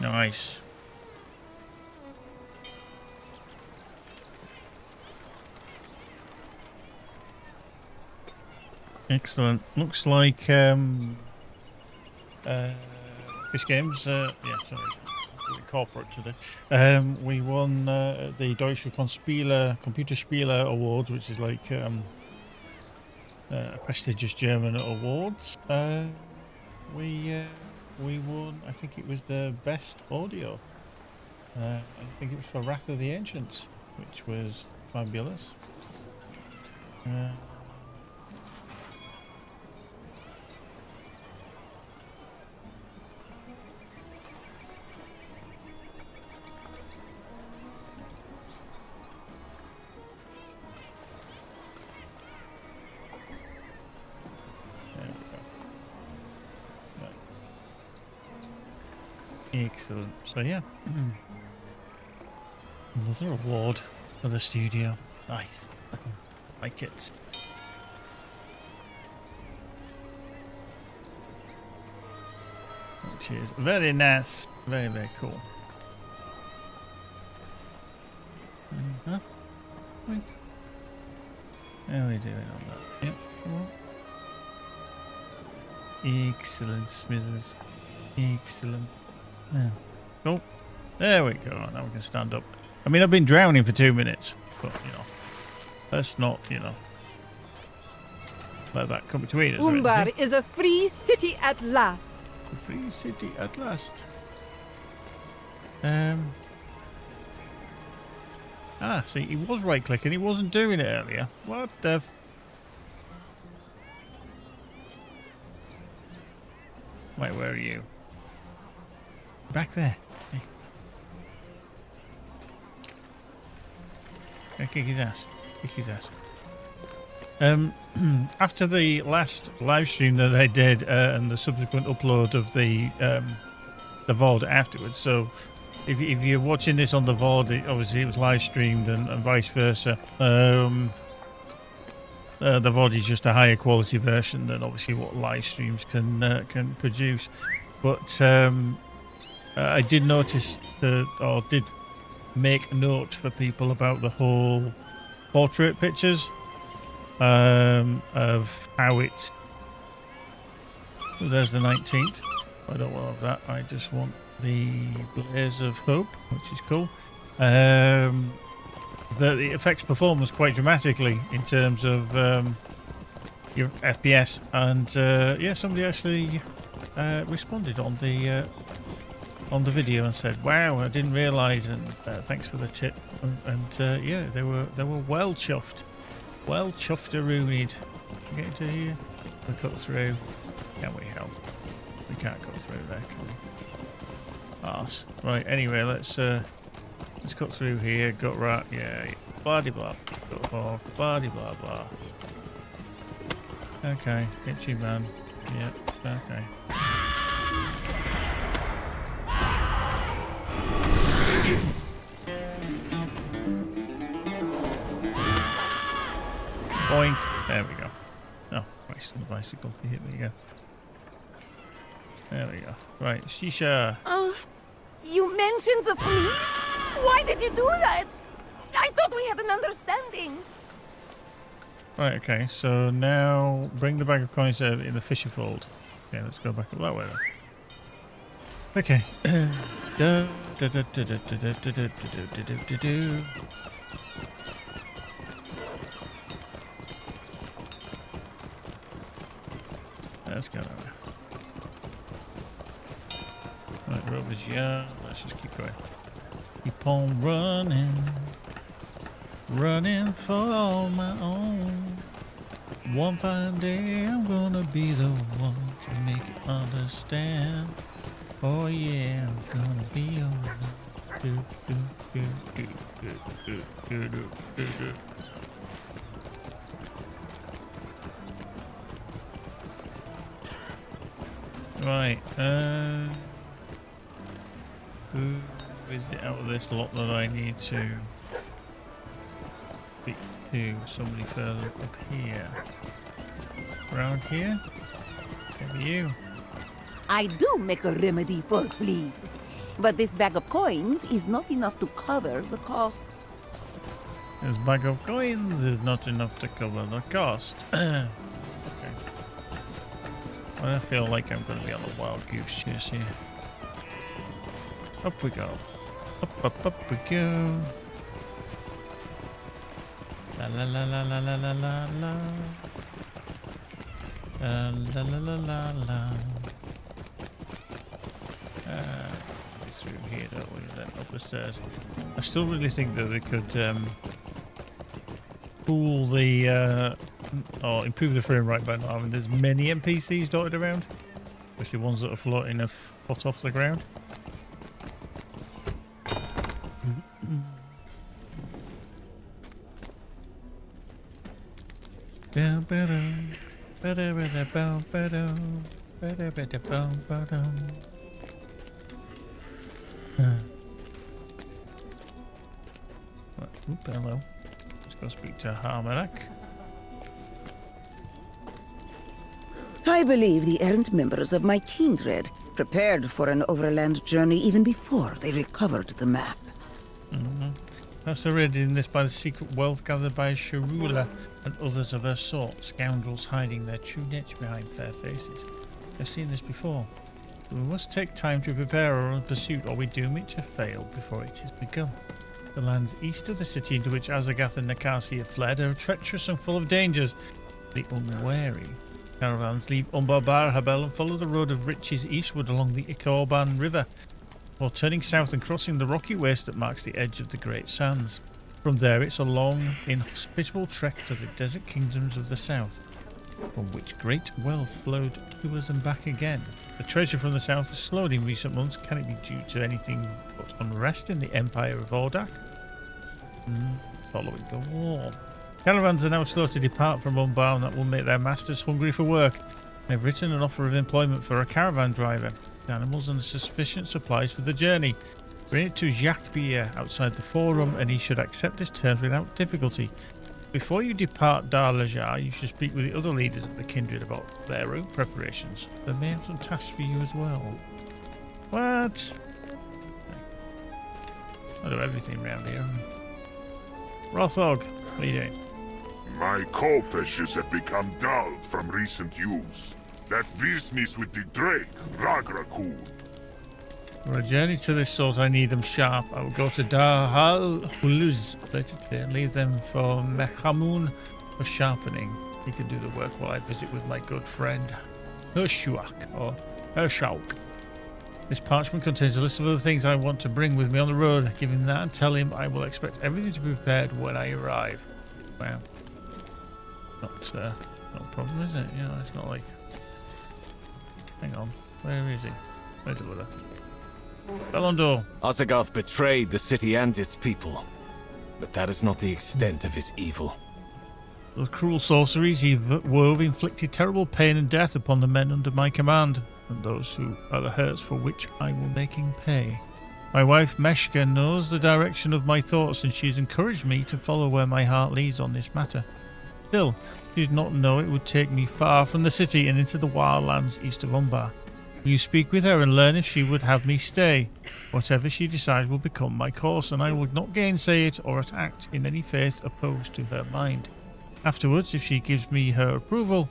Nice. Excellent. Looks like Fish Games. Yeah, sorry, corporate today. We won the Deutsche Computerspiele Awards, which is like a prestigious German awards. We won. I think it was the best audio. I think it was for Wrath of the Ancients, which was fabulous. Excellent. So yeah. Another award for the studio. Nice. Like it. Which is very nice. Very, very cool. Huh? Wait. How are we doing on that? Yep. Excellent, Smithers. Excellent. Yeah. Oh, there we go. Now we can stand up. I mean, I've been drowning for 2 minutes, but you know, let's not, you know, let that come between us. Umbar is a free city at last. A free city at last. See, he was right-clicking. He wasn't doing it earlier. What the? Wait, where are you? Back there. Hey. Kick his ass. Kick his ass. After the last live stream that I did and the subsequent upload of the VOD afterwards, so if you're watching this on the VOD, obviously it was live streamed and vice versa. The VOD is just a higher quality version than obviously what live streams can produce. But I did notice or did make a note for people about the whole portrait pictures of how it's. Well, there's the 19th. I don't want that. I just want the Blaze of Hope, which is cool. It affects performance quite dramatically in terms of your FPS, and yeah, somebody actually responded on the video and said, "Wow, I didn't realise," and thanks for the tip. And yeah, they were well chuffed, rooned. Get into here. We cut through. Can we help? We can't cut through there, can we? Arse. Right. Anyway, let's cut through here. Got rat. Yeah. Blah de blah. Got hog. Blah de blah blah. Okay. Itchy man. Yep. Okay. Boink. There we go. Oh, Christ, on the bicycle. He hit me again. There we go. Right, Shisha. Oh, you mentioned the police? Why did you do that? I thought we had an understanding. Right, okay, so now bring the bag of coins in the fisher fold. Okay, let's go back up that way then. Okay. Let's go that way. Right, rubbish, yeah. Let's just keep going. Keep on running. Running for my own. One fine day I'm gonna be the one to make you understand. Oh yeah, I'm gonna be your one. Right, who is it out of this lot that I need to speak to? Somebody further up here. Around here? Maybe you. I do make a remedy for fleas, but this bag of coins is not enough to cover the cost. This bag of coins is not enough to cover the cost. Okay. I feel like I'm going to be on a wild goose chase here. Up we go. Up we go. La la la la la la la la la. La la la la la la. Through here, don't we? Then up the stairs. I still really think that they could pull the or improve the frame rate by not having as many NPCs dotted around, especially ones that are floating a foot off the ground. hello. Let's go speak to Harmerak. I believe the errant members of my kindred prepared for an overland journey even before they recovered the map. That's already in this by the secret wealth gathered by Sharula and others of her sort, scoundrels hiding their true nature behind fair faces. I've seen this before. We must take time to prepare our own pursuit, or we doom it to fail before it has begun. The lands east of the city into which Azagath and Nakasi have fled are treacherous and full of dangers. The unwary caravans leave Umbar Bar Habel and follow the road of riches eastward along the Ikorban River, or turning south and crossing the rocky waste that marks the edge of the Great Sands. From there it's a long, inhospitable trek to the desert kingdoms of the south, from which great wealth flowed to us and back again. The treasure from the south has slowed in recent months. Can it be due to anything but unrest in the Empire of Ordak? Following the war. Caravans are now slow to depart from Umbar, and that will make their masters hungry for work. They've written an offer of employment for a caravan driver, animals and sufficient supplies for the journey. Bring it to Jacques Bier outside the forum, and he should accept his terms without difficulty. Before you depart Dar-Lajar, you should speak with the other leaders of the kindred about their own preparations. They may have some tasks for you as well. What? I do everything around here. Rothog, what are you doing? My kopeshes have become dulled from recent use. That business with the drake, Ragrakul. For a journey to this sort, I need them sharp. I will go to Dar-Hal Huluz later today and leave them for Mechamun for sharpening. He can do the work while I visit with my good friend Hershuak or Hershauk. This parchment contains a list of other things I want to bring with me on the road. Give him that and tell him I will expect everything to be prepared when I arrive. Wow. Not a problem, is it? You know, it's not like... Hang on. Where is he? Where's the other? Belondor. Azagath betrayed the city and its people, but that is not the extent of his evil. The cruel sorceries he wove inflicted terrible pain and death upon the men under my command, and those who are the hurts for which I will make him pay. My wife Meshka knows the direction of my thoughts, and she has encouraged me to follow where my heart leads on this matter. Still, she does not know it would take me far from the city and into the wildlands east of Umbar. Will you speak with her and learn if she would have me stay? Whatever she decides will become my course, and I will not gainsay it or act in any faith opposed to her mind. Afterwards, if she gives me her approval,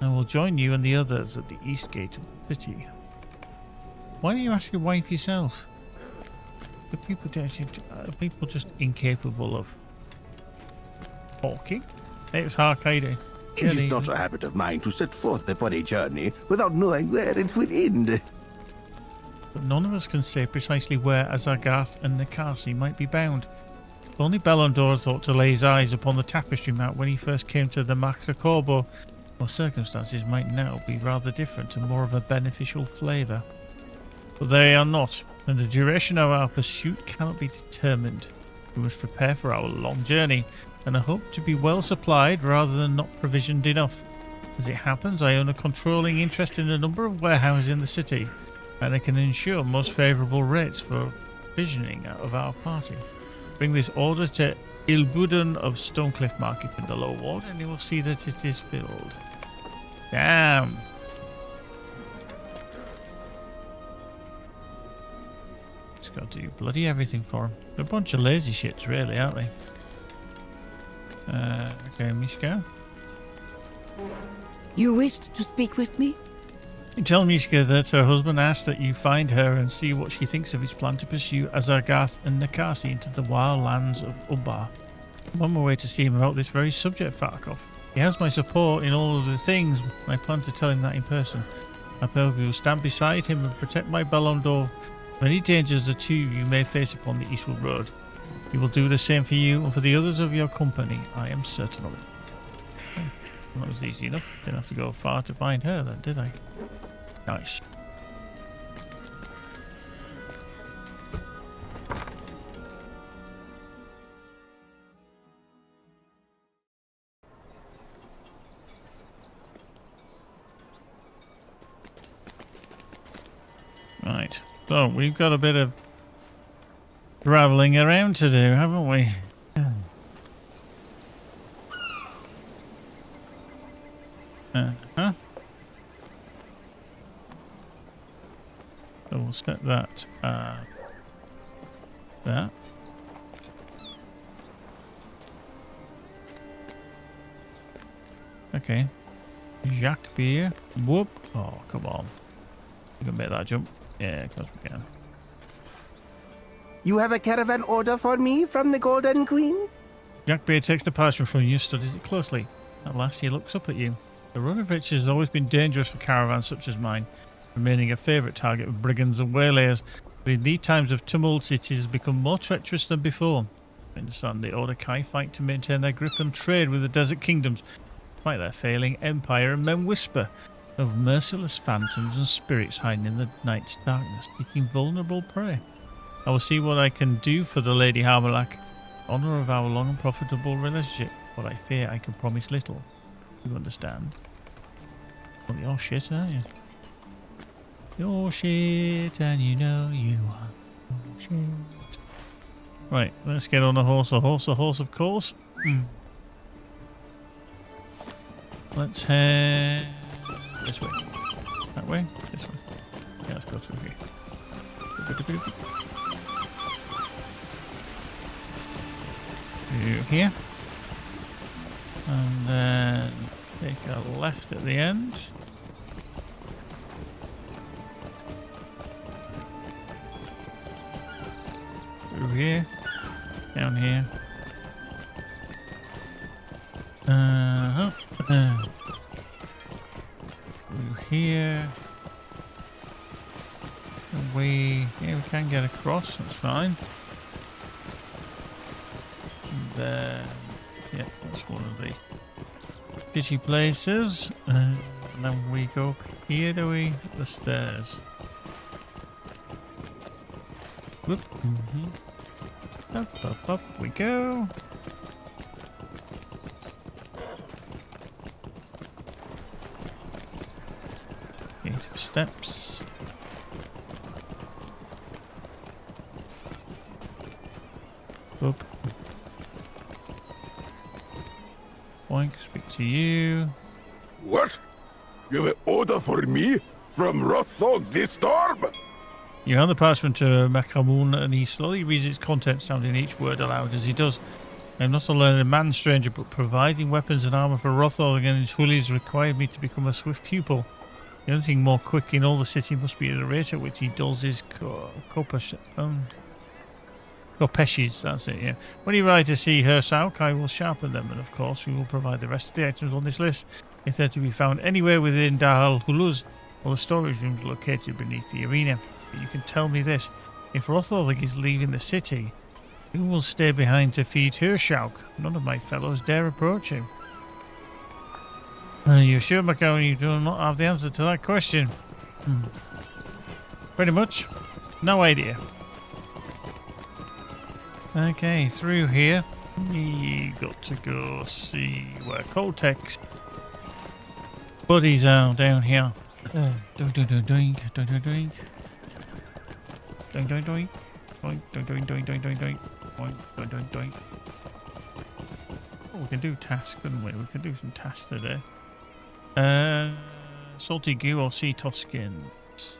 I will join you and the others at the east gate of the city. Why don't you ask your wife yourself? Are people just incapable of talking? It was Harkide. It is not a habit of mine to set forth upon a journey without knowing where it will end. But none of us can say precisely where Azagath and Nakasi might be bound. If only Belondor thought to lay his eyes upon the tapestry map when he first came to the Makta Korbo, or circumstances might now be rather different and more of a beneficial flavour. But they are not, and the duration of our pursuit cannot be determined. We must prepare for our long journey, and I hope to be well supplied rather than not provisioned enough. As it happens, I own a controlling interest in a number of warehouses in the city, and I can ensure most favourable rates for provisioning out of our party. Bring this order to Ilbudun of Stonecliff Market in the Low Ward, and you will see that it is filled. Damn! Just got to do bloody everything for him. They're a bunch of lazy shits, really, aren't they? Okay, Mishka. You wished to speak with me? You tell Mishka that her husband asked that you find her and see what she thinks of his plan to pursue Azagath and Nakasi into the wild lands of Umbar. I'm on my way to see him about this very subject, Farkov. He has my support in all of the things, and I plan to tell him that in person. I hope you will stand beside him and protect my Belondor from any dangers the two of you may face upon the eastward road. He will do the same for you and for the others of your company, I am certain of it. Well, that was easy enough. Didn't have to go far to find her then, did I? Nice. Right. So, we've got a bit of travelling around to do, haven't we? Uh-huh. So we'll set that that. Okay. Jacques beer. Whoop. Oh, come on. You can make that jump. Yeah, of course we can. You have a caravan order for me from the Golden Queen? Jacques beer takes the parchment from you, studies it closely. At last he looks up at you. The run of riches has always been dangerous for caravans such as mine, remaining a favourite target of brigands and waylayers. But in these times of tumult, it has become more treacherous than before. I understand the Order Kai fight to maintain their grip and trade with the desert kingdoms, despite their failing empire, and men whisper of merciless phantoms and spirits hiding in the night's darkness, seeking vulnerable prey. I will see what I can do for the Lady Harmalac, in honour of our long and profitable relationship, but I fear I can promise little. You understand? Well, you're shit, aren't you? You're shit, and you know you are shit. Right, let's get on a horse, of course. Let's head this way. That way? This way. Yeah, let's go through here. Through here. And then take a left at the end. Through here. Down here. Through here. Yeah, we can get across, that's fine. And then, yeah, that's one of the shitty places. And then we go up here, do we? Up the stairs. Whoop. Up we go. Gate of steps. Up. Boink, speak to you. What? You have an order for me? From Rothog the Storm? You hand the parchment to Macamoon and he slowly reads its contents, sounding each word aloud as he does. I am not a learned man, stranger, but providing weapons and armour for Rothog and his Hullies required me to become a swift pupil. The only thing more quick in all the city must be the rate at which he dulls his Kopeshis, that's it, yeah. When you ride to see her Sauk, I will sharpen them, and of course we will provide the rest of the items on this list if they're to be found anywhere within Dahal Huluz, or the storage rooms located beneath the arena. But you can tell me this, if Rothorlig is leaving the city, who will stay behind to feed her Sauk? None of my fellows dare approach him. You're sure, Macau, you do not have the answer to that question? Pretty much. No idea. Okay, through here. We got to go see where Coltex buddies are down here. Doink, doink, doink, doink, doink, doink, doink, doink, doink, doink, doink, doink, doink, doink, doink, doink, doink, doink, doink. Oh, we can do tasks, couldn't we? We could do some tasks today. Salty goo or sea toss skins.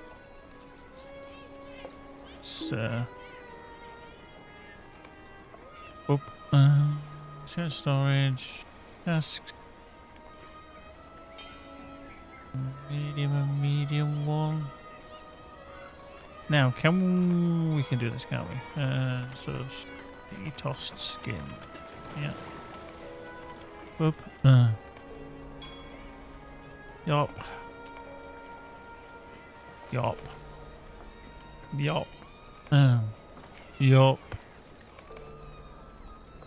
Whoop. Share storage. Tasks. Medium and medium one. Now, we can do this, can't we? So, sea tossed skin. Yeah. Whoop. Yup. Yup. Yup. Yup.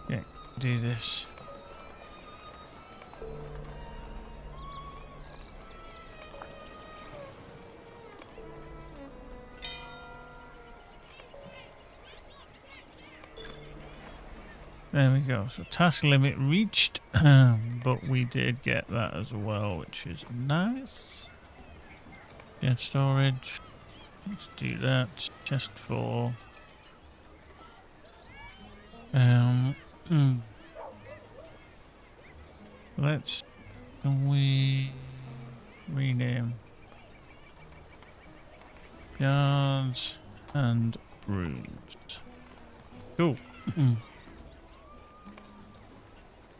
Yeah, do this. There we go. So task limit reached, but we did get that as well, which is nice. Get storage. Let's do that. Chest 4. Let's. Can we Rename. Guards and runes. Cool.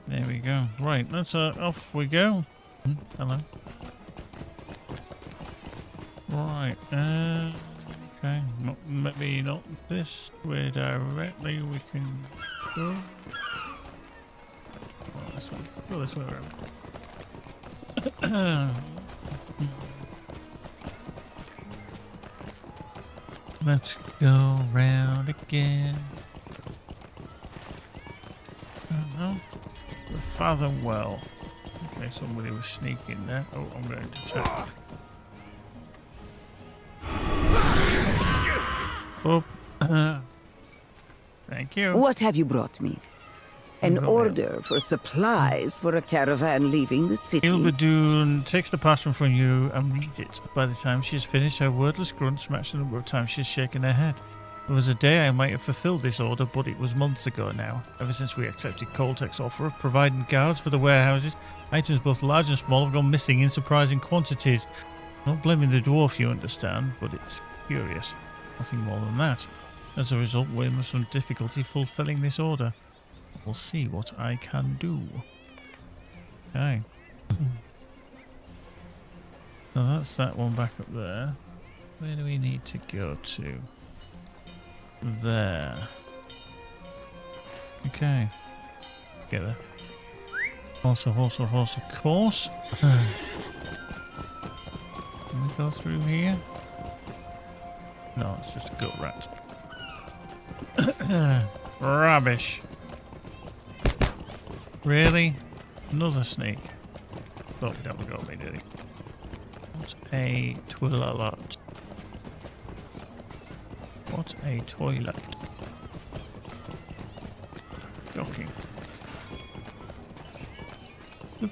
There we go. Right, that's off we go. Hello. Right, okay. Maybe not this way directly. We can go. Oh, this way. Go this way around. Let's go round again. No. The father well. Okay, somebody was sneaking there. Oh, I'm going to check. Oh. Thank you. What have you brought me? An order for supplies for a caravan leaving the city. Ilbadoon takes the parchment from you and reads it. By the time she has finished, her wordless grunts match the number of times she has shaken her head. There was a day I might have fulfilled this order, but it was months ago now. Ever since we accepted Coltech's offer of providing guards for the warehouses, items both large and small have gone missing in surprising quantities. Not blaming the dwarf, you understand, but it's curious. Nothing more than that. As a result, we must have difficulty fulfilling this order. We'll see what I can do. Okay. So that's that one back up there. Where do we need to go to? There. Okay. Get there. Horse, of course. Can we go through here? No, it's just a goat rat. Rubbish. Really? Another snake? Thought he never got me, did he? What a twillalot. What a toilet. Shocking. Oop.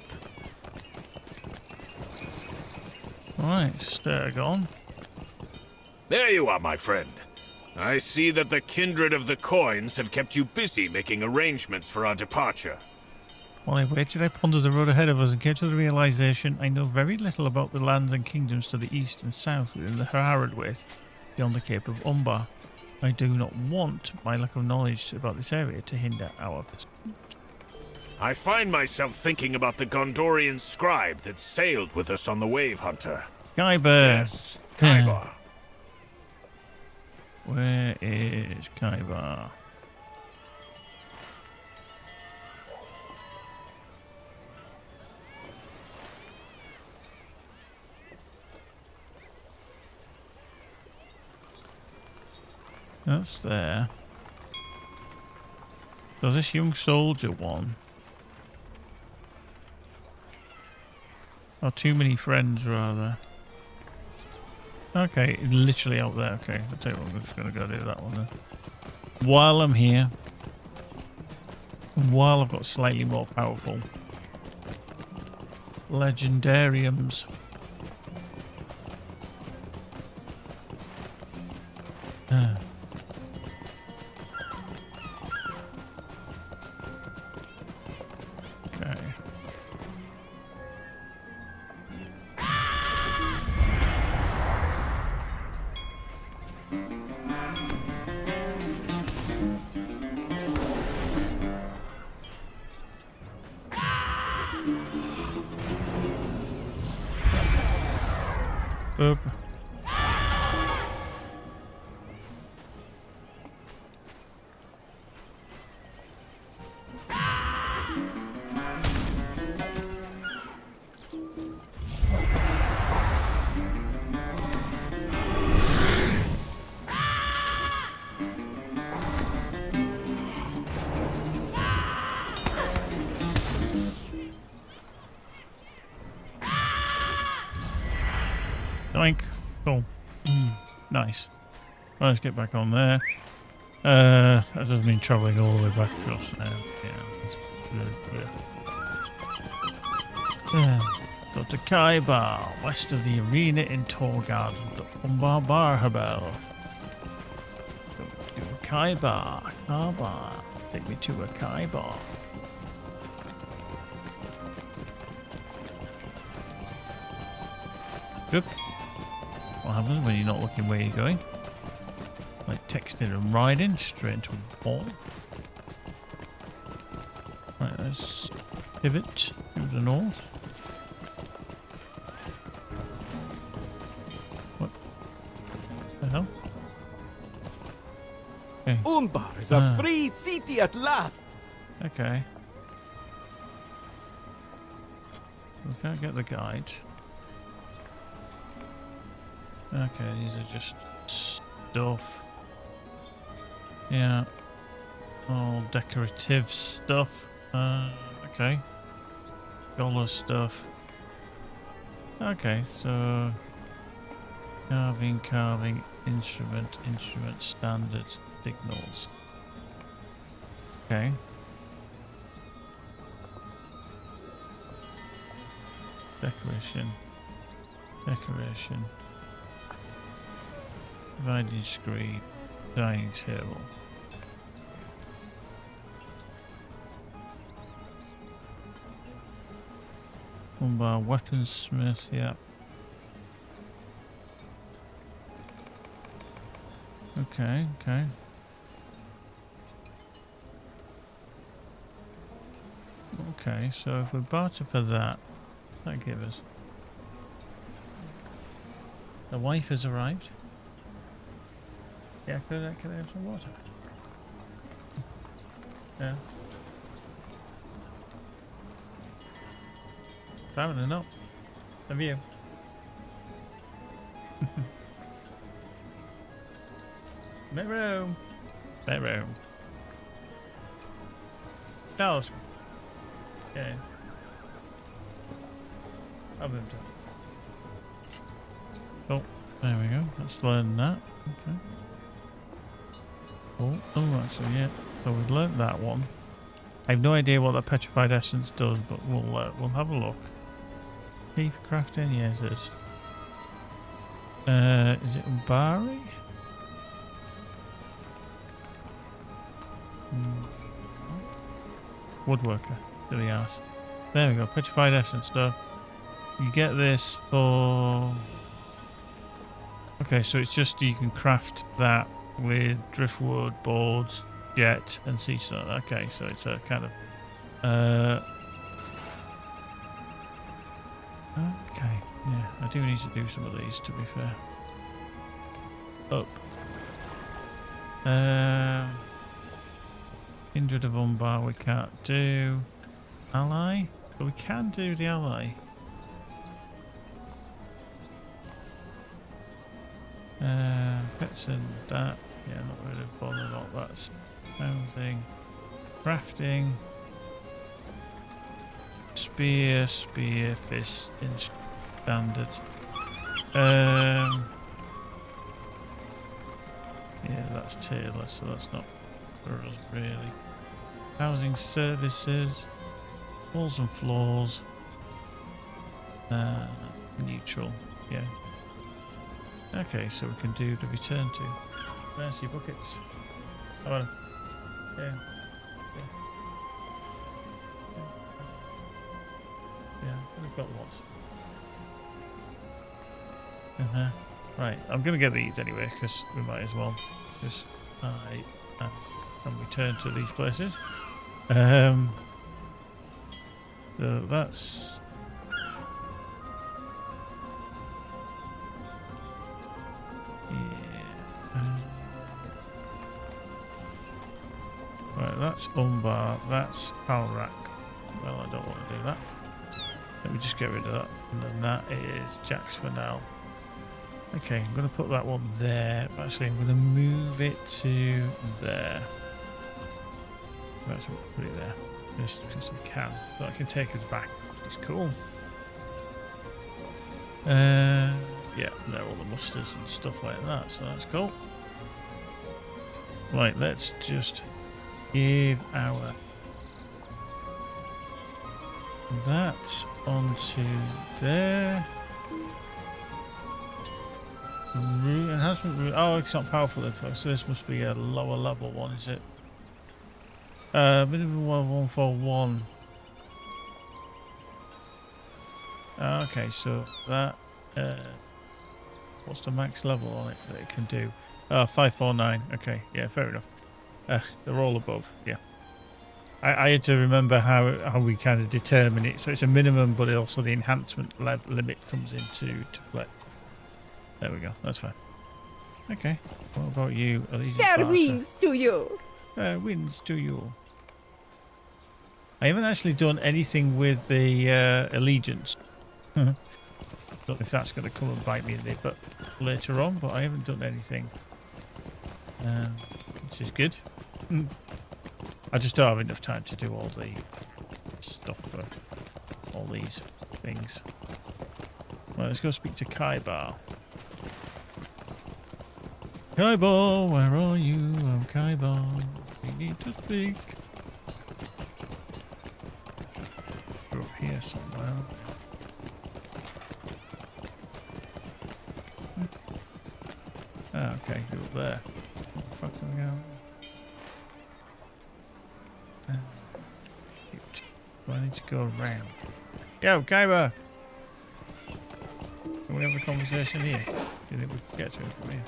Right, stir gone. There you are, my friend. I see that the kindred of the coins have kept you busy making arrangements for our departure. While I waited, I pondered the road ahead of us and came to the realization I know very little about the lands and kingdoms to the east and south within the Haradwaith, beyond the Cape of Umbar. I do not want my lack of knowledge about this area to hinder our pursuit. I find myself thinking about the Gondorian scribe that sailed with us on the Wave Hunter. Khyber! Yes, Khyber. Where is Khyber? That's there. So this young soldier one. Or too many friends rather. Okay, literally out there. Okay, I'll tell you what, I'm just going to go do that one then. While I'm here, and while I've got slightly more powerful legendariums. Okay. Boop. Doink. Cool. Nice. Well, let's get back on there. That doesn't mean travelling all the way back across now. Yeah, that's good. Yeah. Go to Khyber, west of the arena in Torgard, the Umbar Barhabel. Go to Khyber. Take me to a Khyber. Look. What happens when you're not looking where you're going? Like texting and riding straight into a ball. Right, let's pivot to the north. What the hell? Okay. Umbar is a free city at last! Okay. We can't get the guide. Okay, these are just stuff. Yeah. All decorative stuff. Okay. Dollar stuff. Okay, so carving, instrument, standard, signals. Okay. Decoration. Dividing screen, dining table. One bar weaponsmith, yeah. Okay. Okay, so if we barter for that give us. The wife has arrived. Yeah, could I have some water? Yeah. Found enough. Have you? Bedroom. Charles. Yeah. I'll move to. Oh, there we go. Let's learn that. Okay. Oh, actually, yeah. So we've learnt that one. I have no idea what that petrified essence does, but we'll have a look. Key for crafting, yes, it is. Is it Umbari? Woodworker, silly ass. There we go, petrified essence stuff. You get this for. Okay, so it's just you can craft that with driftwood, boards, jet, and sea salt. Okay, so it's a kind of. Okay, yeah, I do need to do some of these to be fair. Up. Kindred of Umbar we can't do. Ally? But we can do the ally. Pets and that. Yeah, not really bothered about that. Housing. Crafting. Spear, fist, in standard. Yeah, that's Taylor, so that's not for us really. Housing services. Walls and floors. Neutral, yeah. Okay, so we can do the return to. Mercy buckets. Oh, well. Yeah. Yeah, we've got lots. Right, I'm going to get these anyway, because we might as well. Because I can return to these places. So that's... Right, that's Umbar, that's Palrak. Well, I don't want to do that. Let me just get rid of that. And then that is Jack's for now. Okay, I'm going to put that one there. Actually, I'm going to move it to there. Actually, put it there. Just because I can. So I can take it back. It's cool. Yeah, there are all the musters and stuff like that. So that's cool. Right, let's just give our that onto there. Enhancement. Oh, it's not powerful info, so this must be a lower level one, is it? Minimum 141. Okay, so that What's the max level on it that it can do? 549. Okay, yeah, fair enough. They're all above. Yeah. I had to remember how we kind of determine it. So it's a minimum, but also the enhancement limit comes into play. There we go. That's fine. Okay. What about you, Allegiance Fair Barter? winds to you. Winds to you. I haven't actually done anything with the allegiance. Don't know if that's going to come and bite me in it, but later on. But I haven't done anything, which is good. I just don't have enough time to do all the stuff for all these things. Well, let's go speak to Kaibar. Kaibar, where are you? I'm Kaibar. We need to speak. You're up here somewhere. Oh, okay, you're up there. What the fuck do we go? Do I need to go around? Yo, Kaiba! Can we have a conversation here? Do you think we can get to it from here?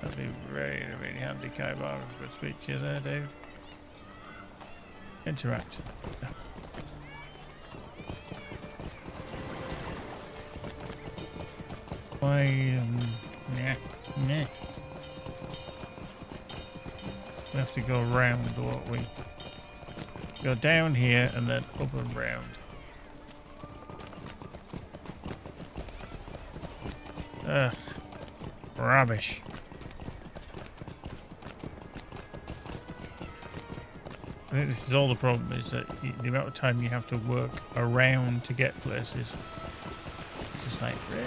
That'd be really, really handy, Kaiba. If we could speak to you there, David. Interact. Nah. We have to go around, don't we? Go down here and then up and round. Ugh. Rubbish. I think this is all the problem, is that the amount of time you have to work around to get places. It's just like, really?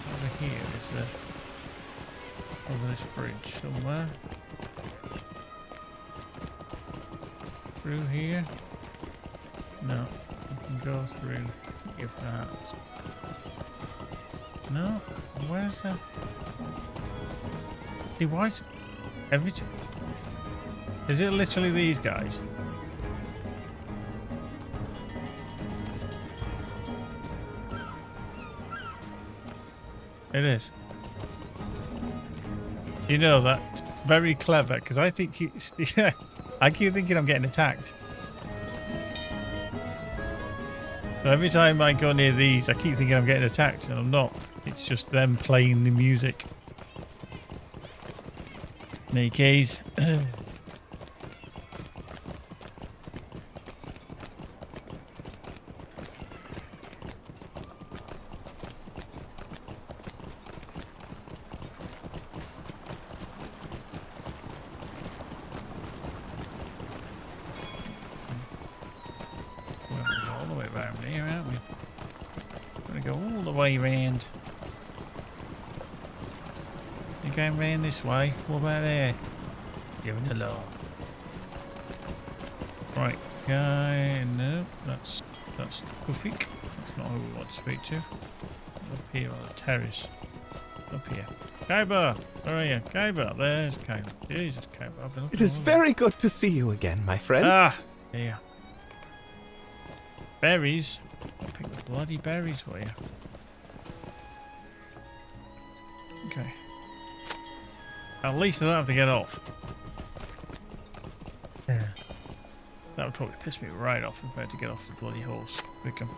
Over here, is there... Over this bridge somewhere. Through here? No, we can go through here perhaps. No? Where's that? See, why is every time? Is it literally these guys? It is. You know, that's very clever, because I think I keep thinking I'm getting attacked. So every time I go near these, I keep thinking I'm getting attacked, and I'm not. It's just them playing the music. In any case, all the way around here, aren't we? We're gonna go all the way around. You're going round this way. What about there? Giving a laugh. Right, guy. No, that's Kufik. That's not who we want to speak to. Up here on the terrace. Up here. Kaiba! Where are you? Kaiba! There's Kaiba. Jesus, Kaiba. I've been looking It is all very good to see you again, my friend. Ah! Yeah. Berries? I'll pick the bloody berries for you. Okay. At least I don't have to get off. Yeah. That would probably piss me right off if I had to get off the bloody horse. Wickham.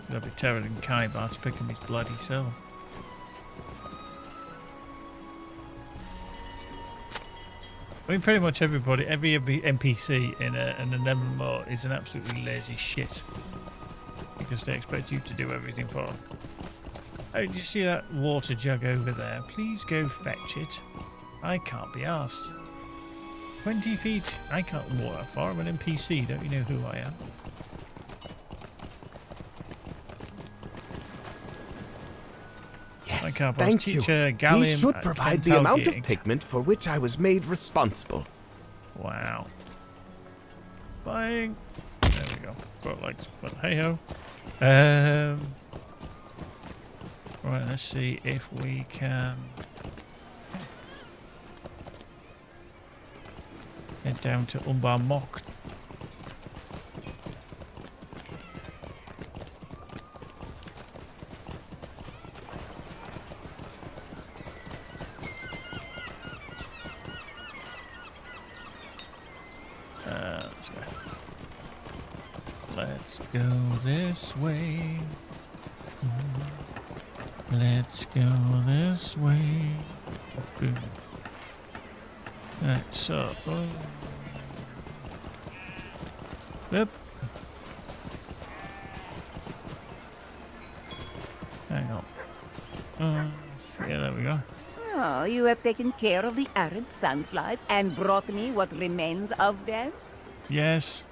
That'd be terrible in Kaibar to pick him his bloody self. I mean, pretty much everybody, every NPC in an MMO is an absolutely lazy shit. Because they expect you to do everything for them. Oh, did you see that water jug over there? Please go fetch it. I can't be asked. 20 feet. I can't walk that far. I'm an NPC. Don't you know who I am? Yes, Thank thank you. teacher, He Gallium, should provide the amount of Inc. pigment for which I was made responsible. Wow. Buying. There we go. Got legs, but hey ho. Right, let's see if we can Head down to Umbar Mock. Let's go. Let's go this way. Let's go this way. Right, so. Yep. Hang on. Yeah, there we go. Oh, you have taken care of the arid sandflies and brought me what remains of them? Yes.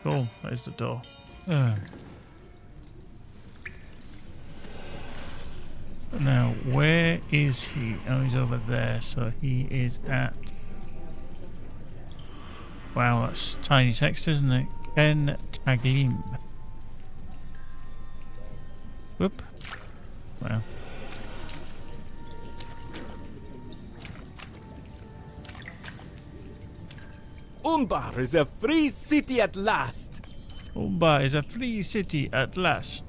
Cool, there's the door. Now, where is he? Oh, he's over there, so he is at... Wow, that's tiny text, isn't it? Ken Taglim. Whoop. Wow. Umbar is a free city at last. Umbar is a free city at last.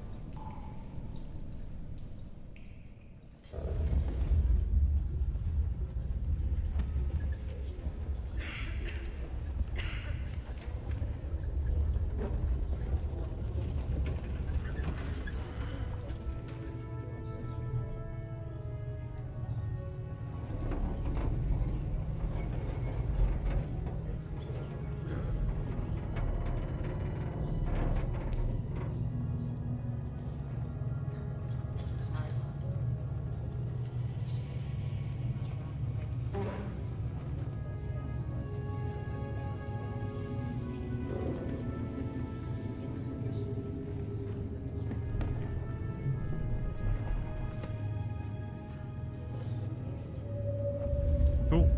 Cool.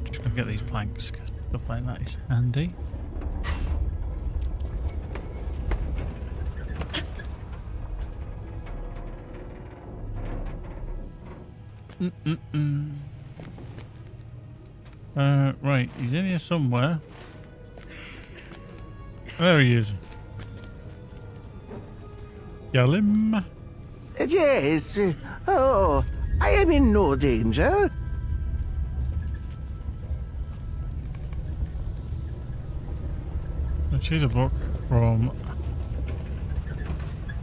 Just gonna get these planks because stuff like that is handy. Right, he's in here somewhere. There he is. Galim. Yes. Oh, I am in no danger. Choose a book from...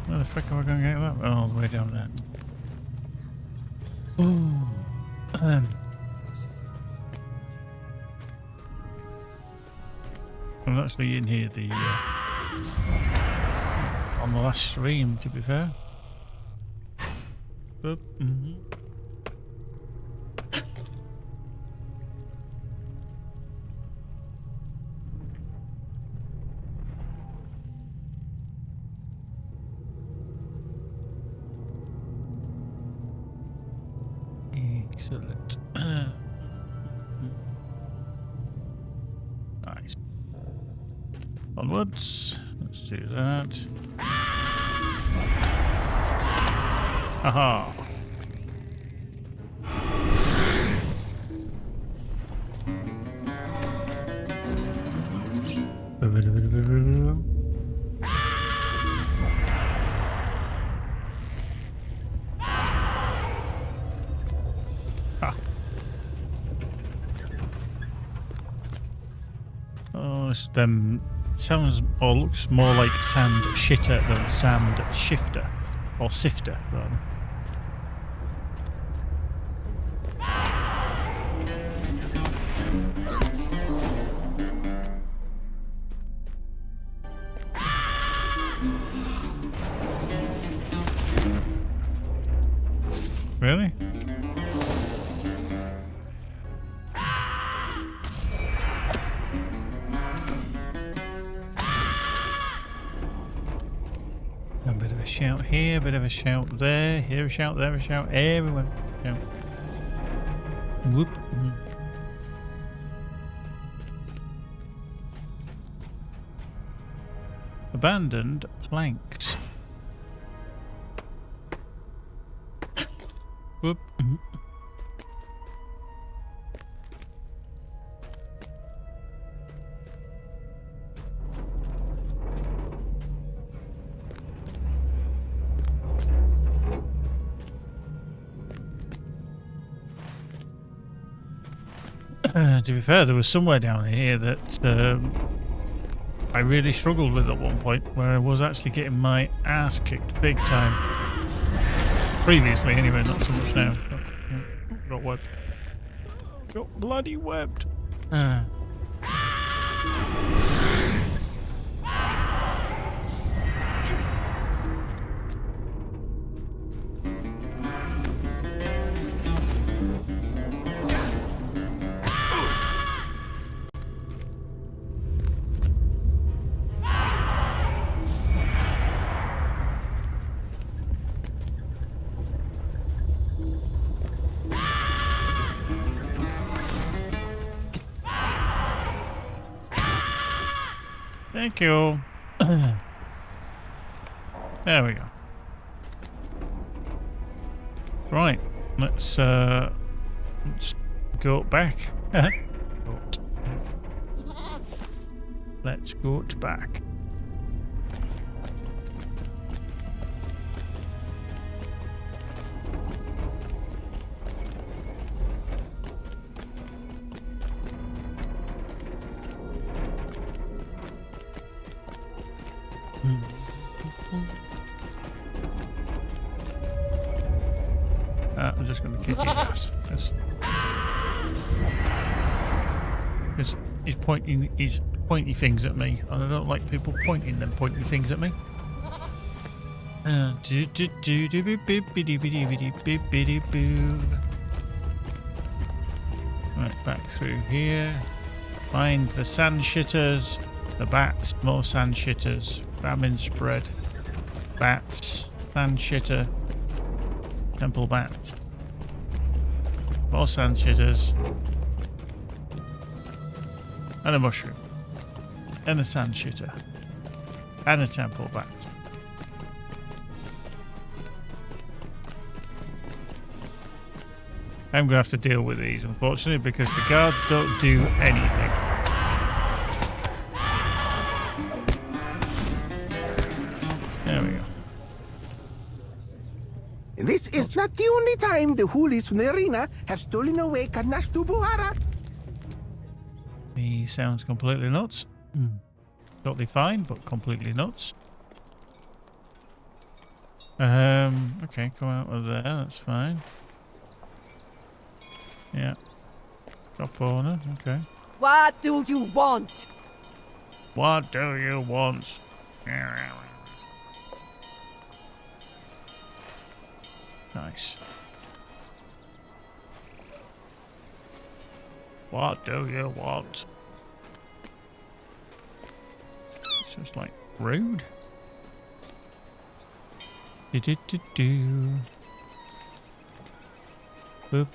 Where the frick am I going to get that? Oh, all the way down there. Ooh. I'm actually in here on the last stream, to be fair. But, excellent. Nice. Onwards. Let's do that. Haha. Oh, it's sounds or looks more like sand shitter than sand shifter, or sifter rather. Really? A bit of a shout here, a bit of a shout there, here a shout, there a shout, everywhere. Shout. Whoop. abandoned planks. Whoop. To be fair, there was somewhere down here that I really struggled with at one point, where I was actually getting my ass kicked big time. Previously, anyway, not so much now. But, yeah, got webbed. Got bloody webbed. Thank you. There we go. Right, let's go back. Let's go back. I'm just going to kick his ass. Because he's pointing his pointy things at me, and I don't like people pointing them pointy things at me. Right, back through here. Find the sand shitters, the bats, more sand shitters, famine spread, bats, sand shitter, temple bats, more sand shitters, and a mushroom, and a sand shitter, and a temple bat. I'm going to have to deal with these, unfortunately, because the guards don't do anything. There we go. This is not the only time the hoolies from the arena have stolen away Kanastu Buhara. He sounds completely nuts. Totally fine, but completely nuts. Okay, come out of there, that's fine. Yeah. Shop owner, okay. What do you want? What do you want? Nice. What do you want? It's just like rude. Do. Boop.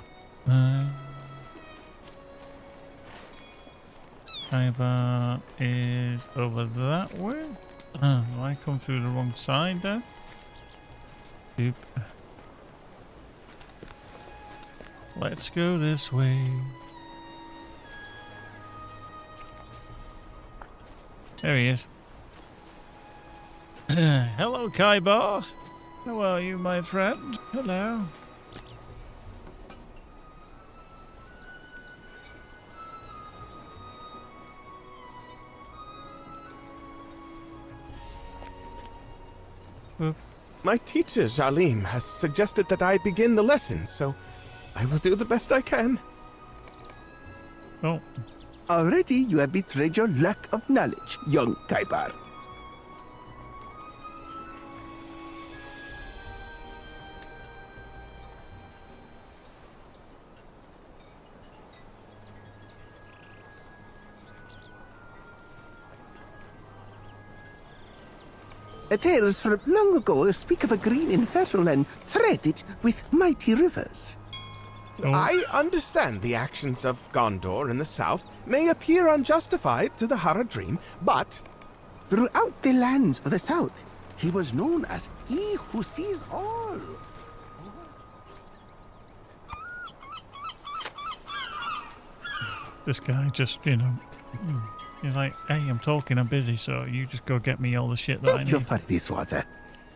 Fiber is over that way. Do I come through the wrong side then? Boop. Let's go this way. There he is. Hello, Kaibar. How are you, my friend? Hello. My teacher, Jalim, has suggested that I begin the lesson, so I will do the best I can. Oh. Already you have betrayed your lack of knowledge, young Kaibar. Tales from long ago speak of a green inferno land threaded with mighty rivers. Oh. I understand the actions of Gondor in the south may appear unjustified to the Haradrim, but Throughout the lands of the south, he was known as He Who Sees All. This guy just, you know, he's like, hey, I'm talking, I'm busy, so you just go get me all the shit that I Thank you need. for this water.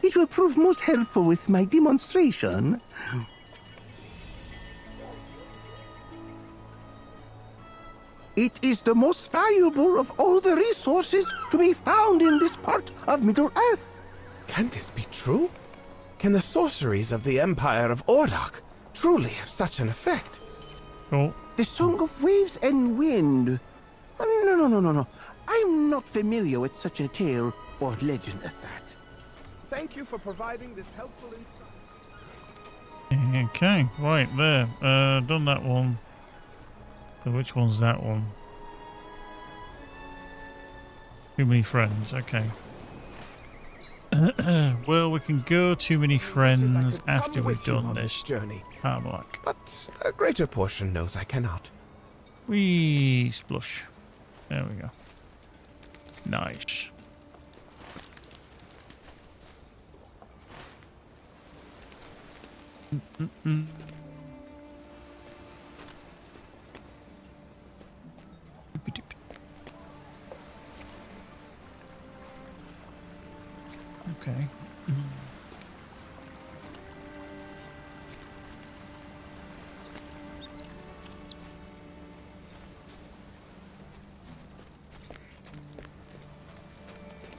It will prove most helpful with my demonstration. It is the most valuable of all the resources to be found in this part of Middle-earth. Can this be true? Can the sorceries of the Empire of Ordok truly have such an effect? Cool. The Song of Waves and Wind. No. I'm not familiar with such a tale or legend as that. Thank you for providing this helpful insight. Okay, right there. Done that one. So which one's that one? Too many friends, okay. Well, we can go too many friends after we've done this journey. Harmlock. But a greater portion knows I cannot. Wee splush. There we go. Nice. Okay.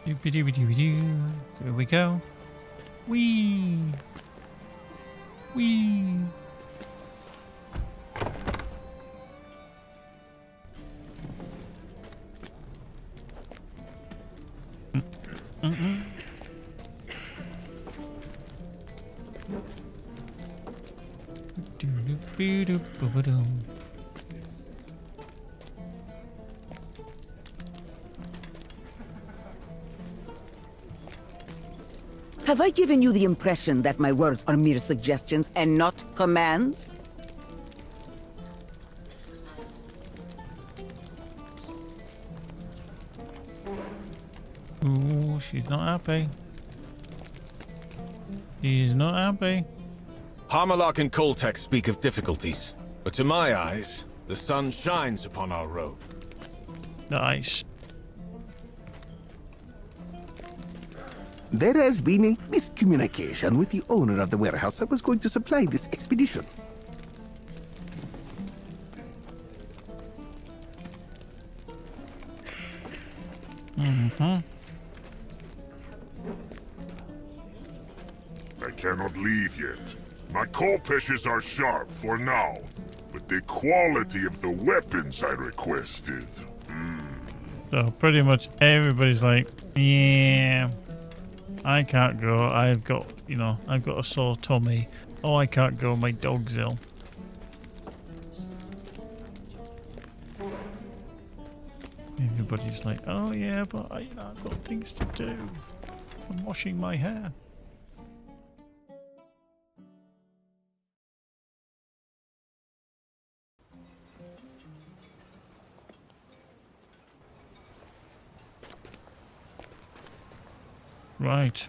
Doobie-doobie-doobie-doo. There we go. Wee. Wee. Doo-doo-doo-doo-doo-doo. Have I given you the impression that my words are mere suggestions and not commands? Ooh, she's not happy. She's not happy. Harmalock and Koltek speak of difficulties, but to my eyes, the sun shines upon our road. Nice. There has been a miscommunication with the owner of the warehouse that was going to supply this expedition. Mm-hmm. I cannot leave yet. My Kolpeshes are sharp for now, but the quality of the weapons I requested. So pretty much everybody's like, yeah, I can't go. I've got a sore tummy. Oh, I can't go. My dog's ill. Everybody's like, oh yeah, but I've got things to do. I'm washing my hair. Right.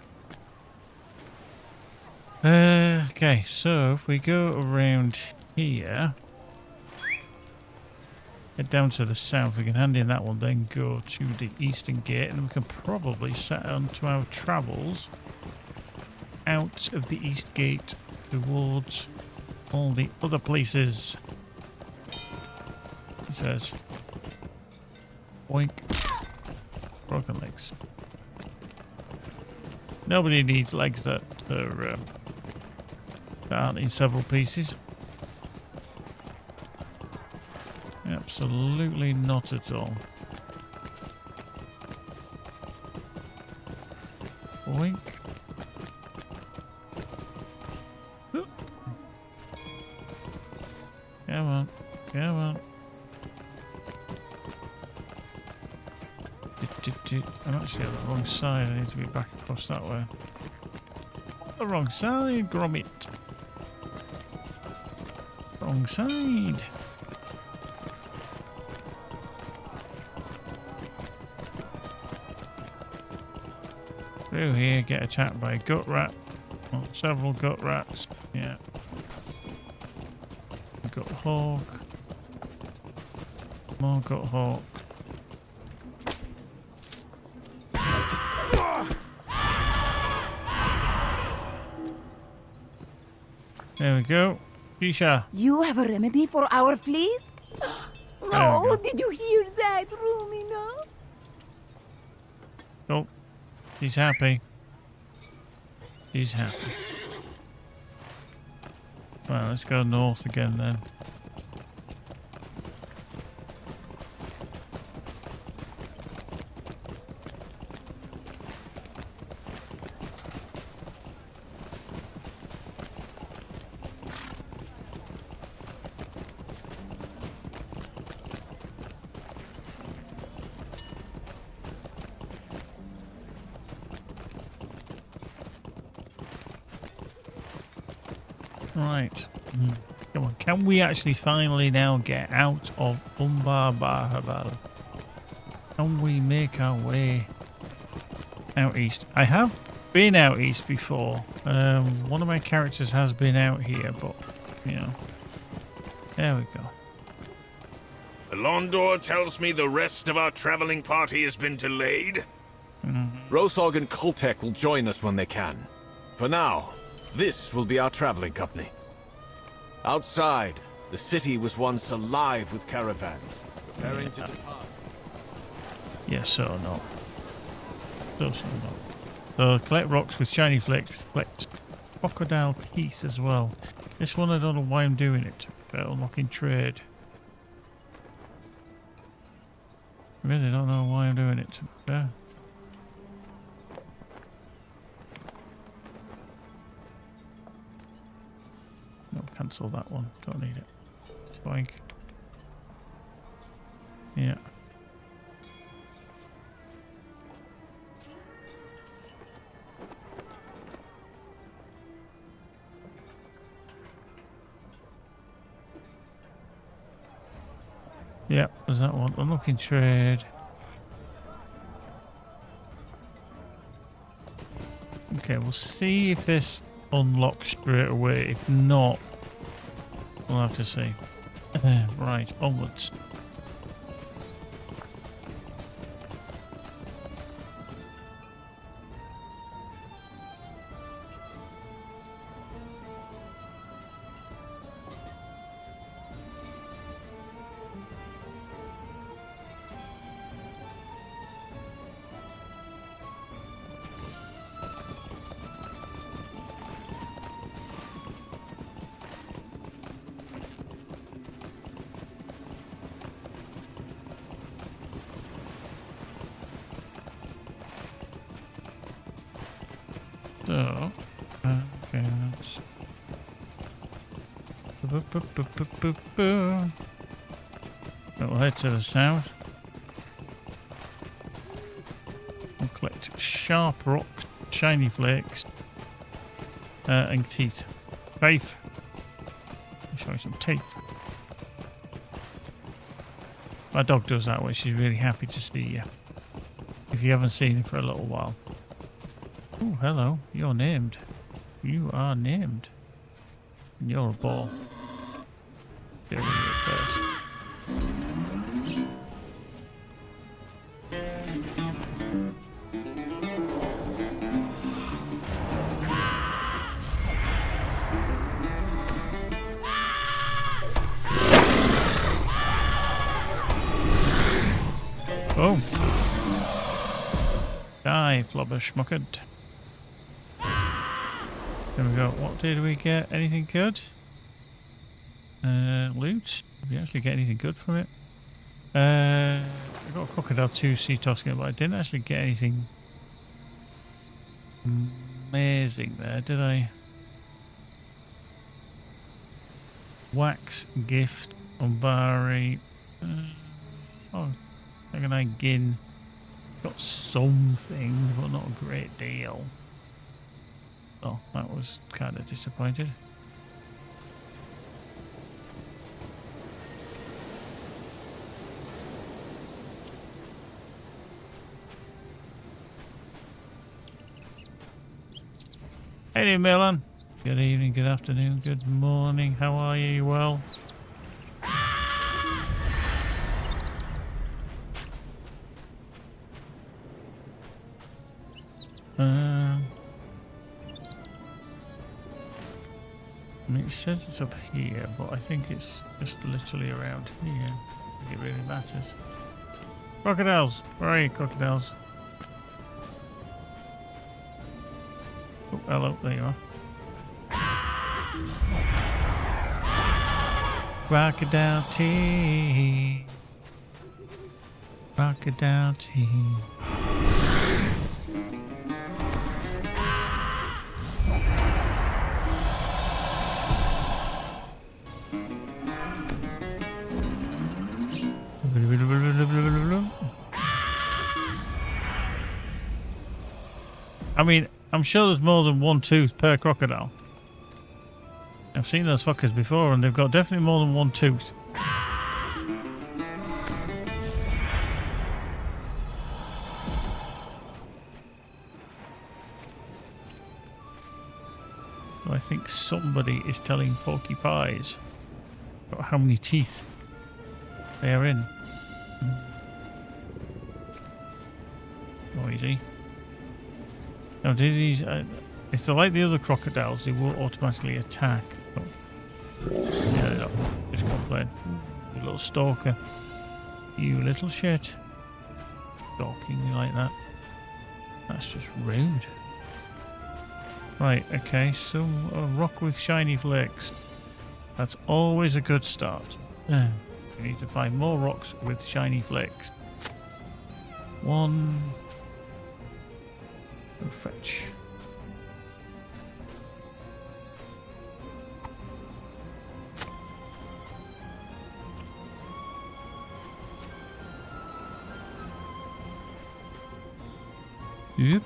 Okay, so if we go around here, head down to the south, we can hand in that one, then go to the eastern gate, and we can probably set on to our travels out of the east gate towards all the other places. He says, oink, broken legs. Nobody needs legs that aren't in several pieces. Absolutely not at all. Oink. Oop. Come on, come on. I'm actually on the wrong side. I need to be back across that way. The wrong side, Gromit. Wrong side. through here, get attacked by a gut rat. Well, several gut rats. Yeah. Gut hawk. More gut hawk. There we go. Shisha. You have a remedy for our fleas? There we No, go. did you hear that, Rumina? Oh, he's happy. He's happy. Right, let's go north again then. Right. Come on. Can we actually finally now get out of Umbar Bahabal? Can we make our way out east? I have been out east before. One of my characters has been out here, but, you know. There we go. Alondor tells me the rest of our traveling party has been delayed. Rothog and Kultek will join us when they can. For now, this will be our traveling company. Outside, the city was once alive with caravans, preparing to depart. Yes, so or not. So not. So collect rocks with shiny flecks, collect crocodile teeth as well. This one I don't know why I'm doing it, but unlocking trade. Really don't know why I'm doing it. Yeah. No, cancel that one. Don't need it. Boink. Yeah. Yeah, there's that one. Unlocking trade. Okay, we'll see if this unlocks straight away. If not, we'll have to see. Right, onwards. So, okay, let's... We'll head to the south. We'll collect sharp rocks, shiny flakes, and teeth. Faith. I'll show you some teeth. My dog does that way. She's really happy to see you. If you haven't seen her for a little while. Oh, hello. You're named. You are named. And you're a ball. Get rid of it first. Oh. Die, flubber schmucked. There we go. What did we get? Anything good? Loot? Did we actually get anything good from it? I got a crocodile 2 sea tosking, but I didn't actually get anything amazing there, did I? Wax, gift, Umbari. Oh, second I gin. Got something, but not a great deal. Oh, that was kind of disappointed. Hey, Milan. Good evening, good afternoon, good morning. How are you? You well? I mean, it says it's up here, but I think it's just literally around here. I think it really matters. Crocodiles! Where are you, crocodiles? Oh, hello, there you are. Crocodile tea. Crocodile tea. I mean, I'm sure there's more than one tooth per crocodile. I've seen those fuckers before and they've got definitely more than one tooth. So I think somebody is telling porcupines about how many teeth they are in. Noisy. Now, did these? It's like the other crocodiles; they will automatically attack. But, yeah, no, just complain. You little stalker, you little shit, stalking me like that. That's just rude. Right. Okay. So a rock with shiny flakes. That's always a good start. We need to find more rocks with shiny flakes. One. Go fetch. Yep.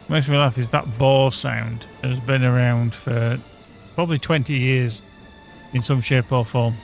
Makes me laugh is that boar sound has been around for probably 20 years in some shape or form.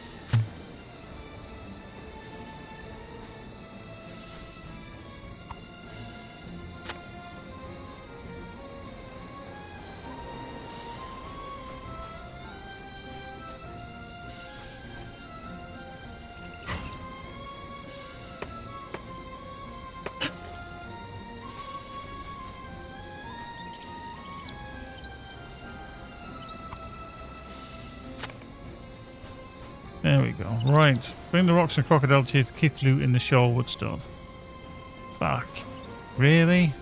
There we go. Right. Bring the rocks and crocodile teeth, keep loot in the shorewood stone. Fuck. Really?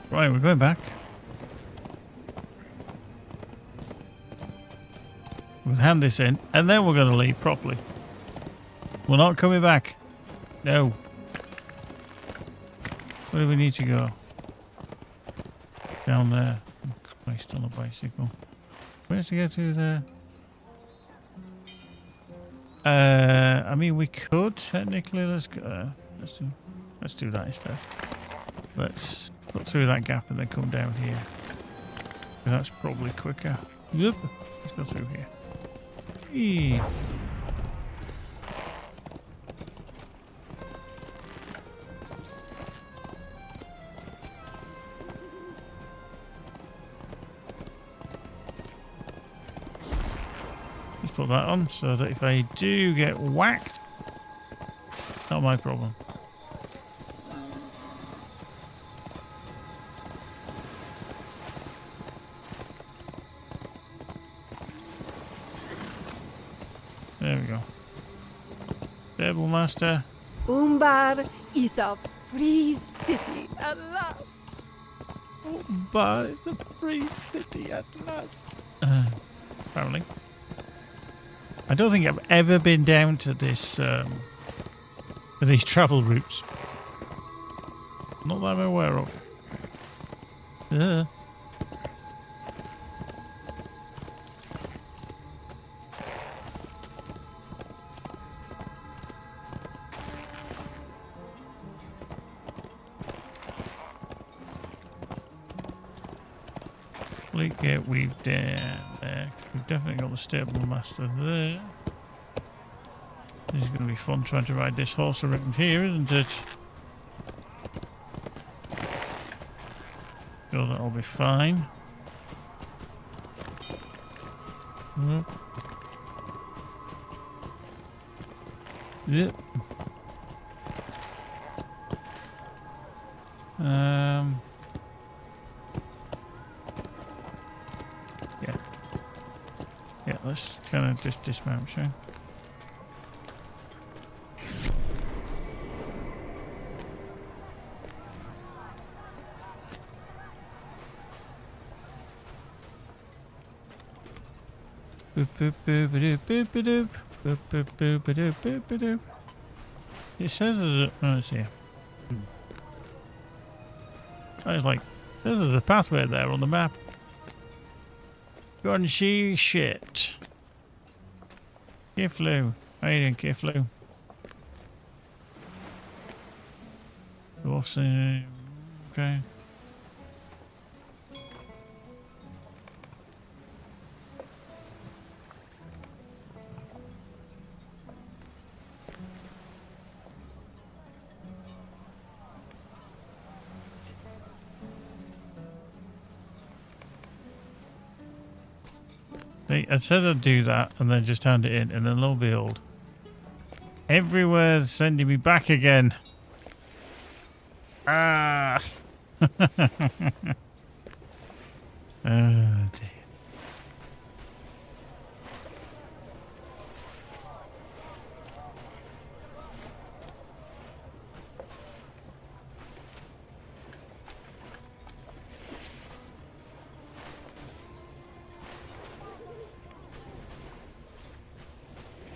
Right, we're going back. We'll hand this in, and then we're going to leave properly. We're not coming back. No. Where do we need to go? Down there. Oh, Christ, on a bicycle. Where's to get to there? I mean, we could technically. Let's go. Let's do that instead. Let's cut through that gap and then come down here. That's probably quicker. Yep. Let's go through here. Eee. Let's put that on so that if I do get whacked, not my problem. There we go. Stable master. Umbar is a free city at last. But it's a free city at last. Apparently. I don't think I've ever been down to this, these travel routes. Not that I'm aware of. Fleet gate weave down there. We've definitely got the stable master there. This is going to be fun trying to ride this horse around here, isn't it? Sure, that'll be fine. Yep. Yeah, let's kind of just dismount, shall we? Boop boop boop boop boop boop boop boop boop boop boop boop boop. It says there's a, oh, it's here. I was like, this is a pathway there on the map. Go and see shit. Kiflu. How you doing, Kiflu? What's in? Okay. I said I'd do that and then just hand it in, and then lo and behold, everywhere's sending me back again. Ah! Oh dear.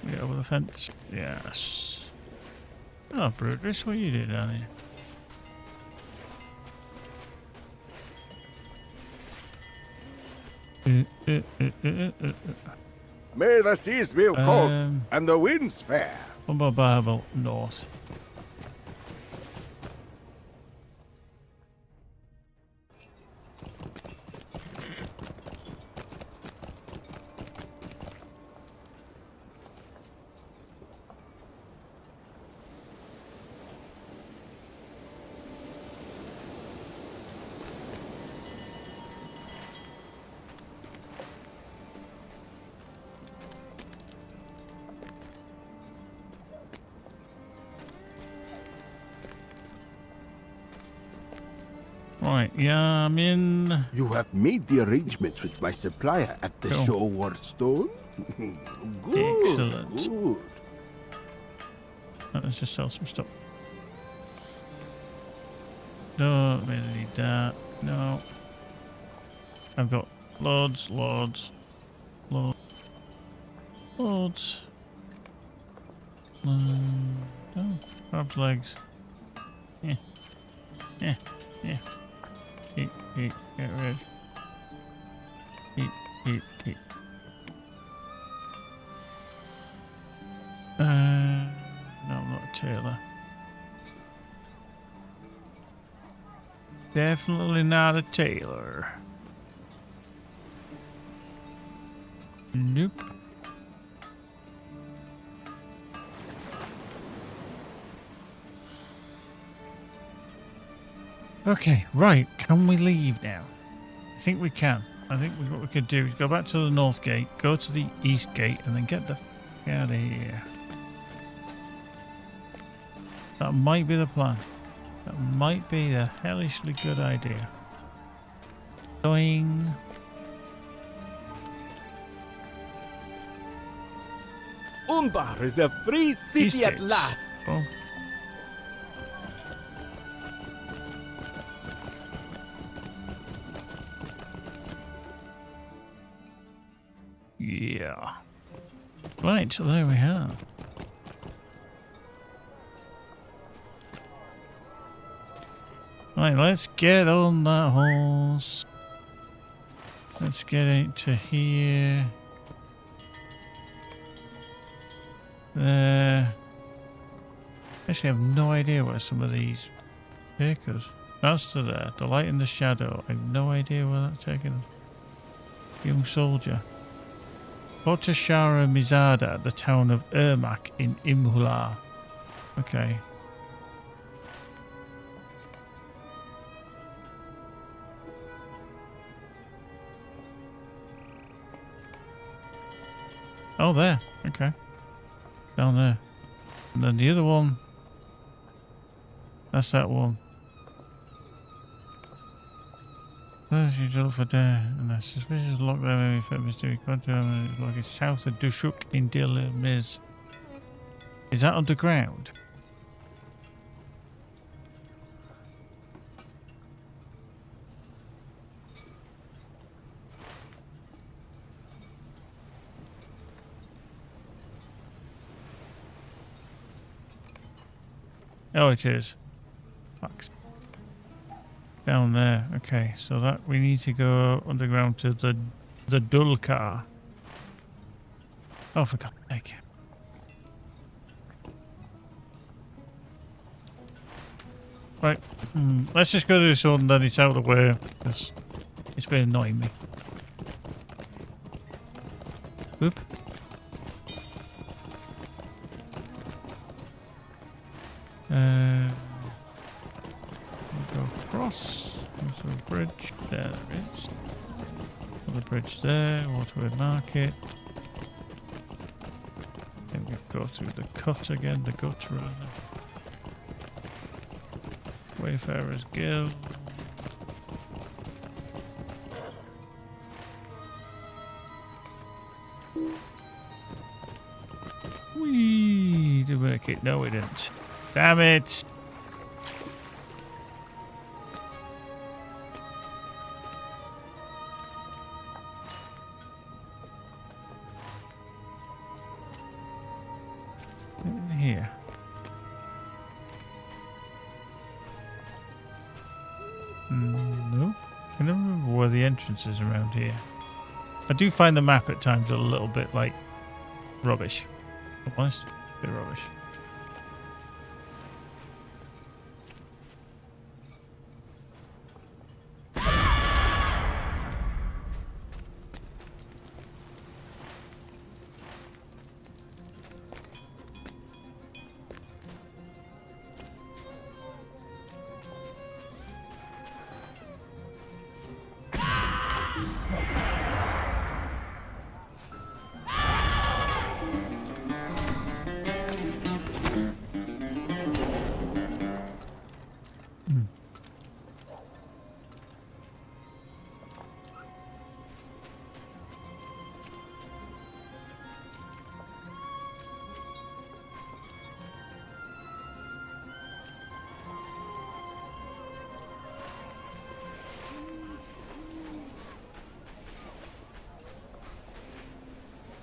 Yeah, over the fence. Yes. Oh, Brutus, what you doing down here? May the seas be cold and the winds fair. What about Bible North? Right, yeah, I'm in. You have made the arrangements with my supplier at the Cool. Shoreward Stone? Good, Excellent. good. Let's just sell some stuff. Don't really need that. No. I've got loads. No, crab's legs. Yeah. Eat, get rid. Eat. No, I'm not a tailor. Definitely not a tailor. Nope. Okay, right. Can we leave now? I think we can. I think what we could do is go back to the north gate, go to the east gate, and then get the f out of here. That might be the plan. That might be a hellishly good idea. Going. Umbar is a free city at Estates. last. Oh. Yeah. Right, so there we are. Right, let's get on that horse. Let's get it to here. There. Actually, I have no idea where some of these take us. That's to there. The light and the shadow. I have no idea where that's taking us. Young soldier. Potashara Mizada, the town of Ermak in Imhula. Okay. Oh, there. Okay. Down there. And then the other one. That's that one. There's you look for there. And a suspicious lock there maybe for Mr. Quantum. Like it's south of Dushuk in Dilmiz. Is that underground? Oh, it is. Fucks. Down there. Okay, so that we need to go underground to the Dulkar. Oh, for God's sake. Right. Let's just go to this one, then it's out of the way. Because it's been annoying me. Oop. Go across. There's a bridge. There it is. Another bridge there. Waterway Market. Then we go through the cut again. The gutter. Wayfarer's Guild. Whee! Did we make it? No, we didn't. Damn it! Here. Nope. I don't remember where the entrance is around here. I do find the map at times a little bit like rubbish. If I'm honest, a bit rubbish.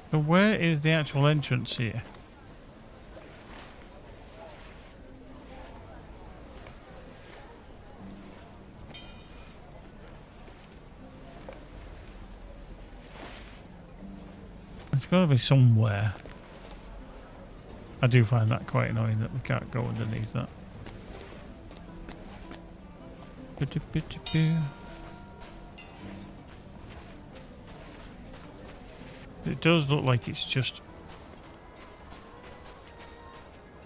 So where is the actual entrance here? There's got to be somewhere. I do find that quite annoying that we can't go underneath that. It does look like it's just...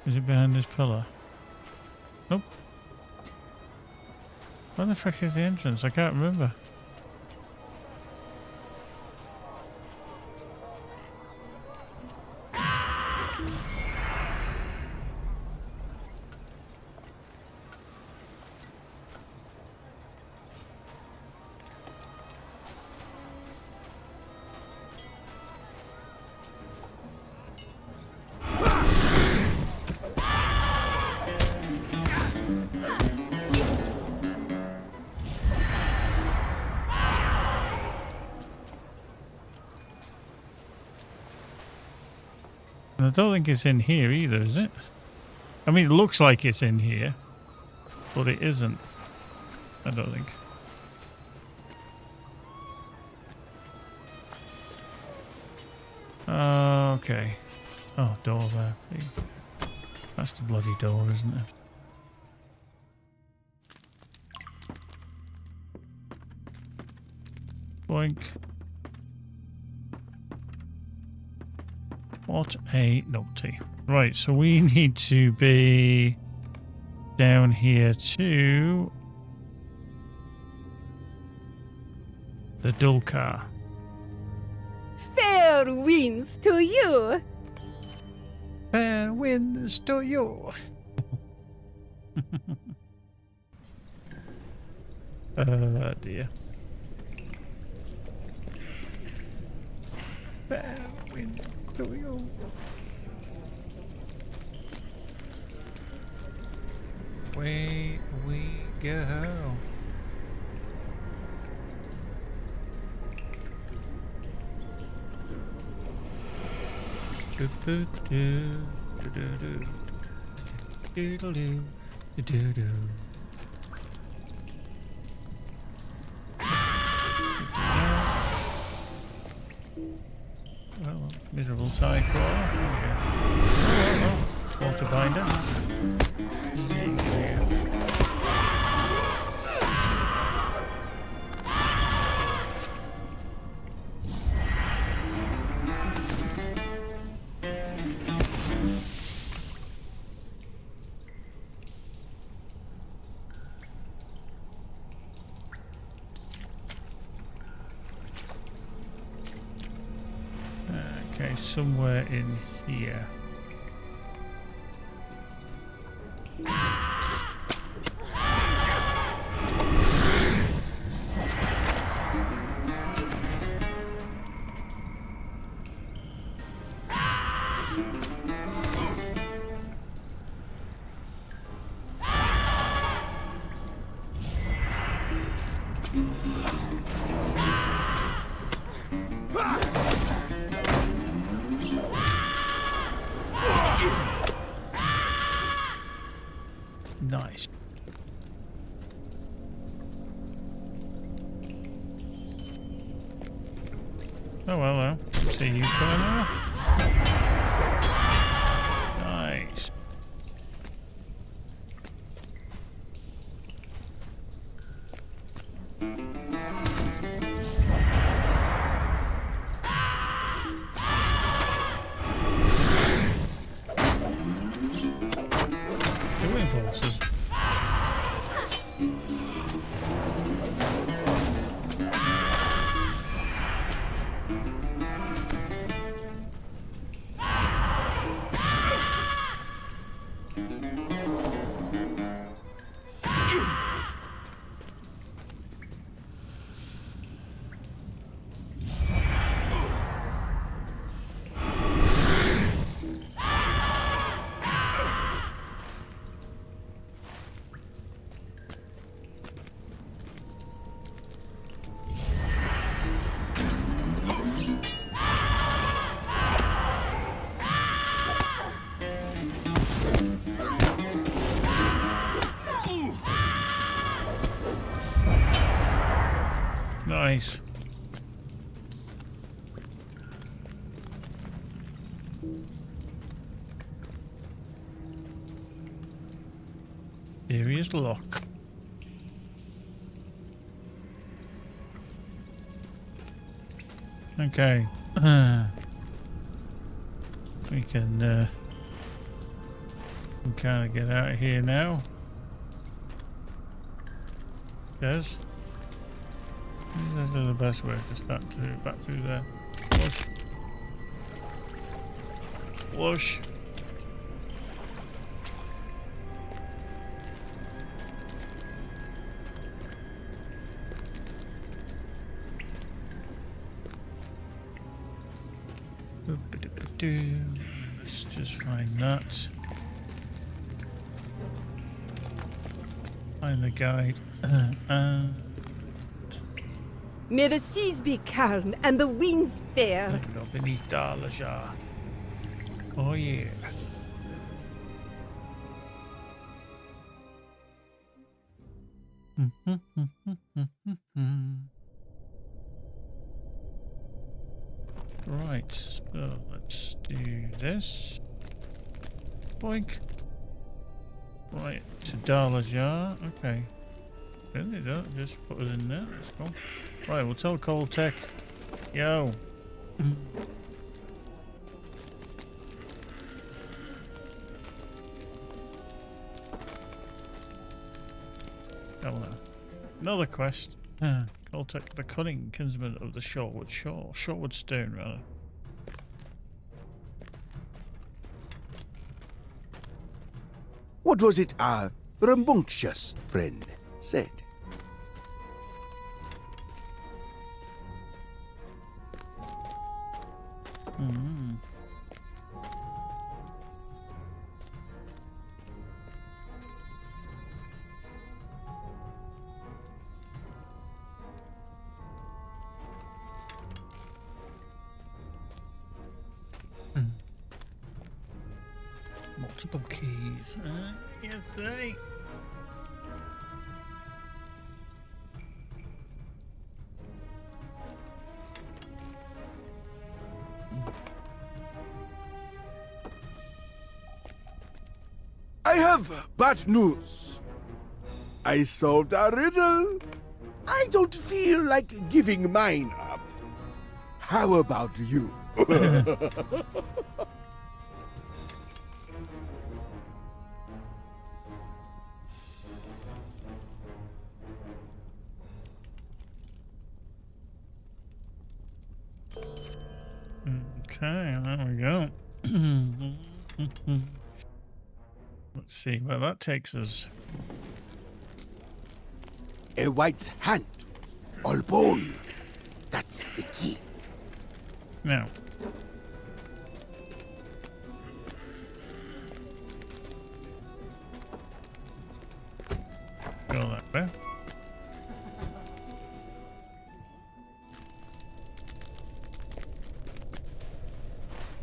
Is it behind this pillar? Nope. Where the frick is the entrance? I can't remember. And I don't think it's in here either, is it? I mean, it looks like it's in here, but it isn't. I don't think. Okay. Oh, door there. That's the bloody door, isn't it? Boink. What a naughty. Right, so we need to be down here to the Dulcar. Fair winds to you. Fair winds to you. Dear. Fair winds to you. Away we go. Well, miserable tie crawler. Oh, water binder. Okay, somewhere in here. Nice. Oh well, see you coming over. Nice. Doing forces. Nice. Serious lock. Okay. We can kind of get out of here now. Yes. This is the best way to start to back through there. Flush. Flush. Let's just find that. Find the guide. May the seas be calm and the winds fair. Beneath Darlajar. Oh yeah. Right, so let's do this. Boink. Right, to Dalajar. Okay. Really don't just put it in there. Let's go. Right, we'll tell Coltech. Yo. Oh no. Another quest. Coltech, the cunning kinsman of the Shorewood Stone, rather. What was it our rambunctious friend said? Multiple keys. Yes, they. I have bad news. I solved a riddle. I don't feel like giving mine up. How about you? Okay, there we go. Let's see where that takes us. A white's hand, all bone. That's the key. Now. Go that way.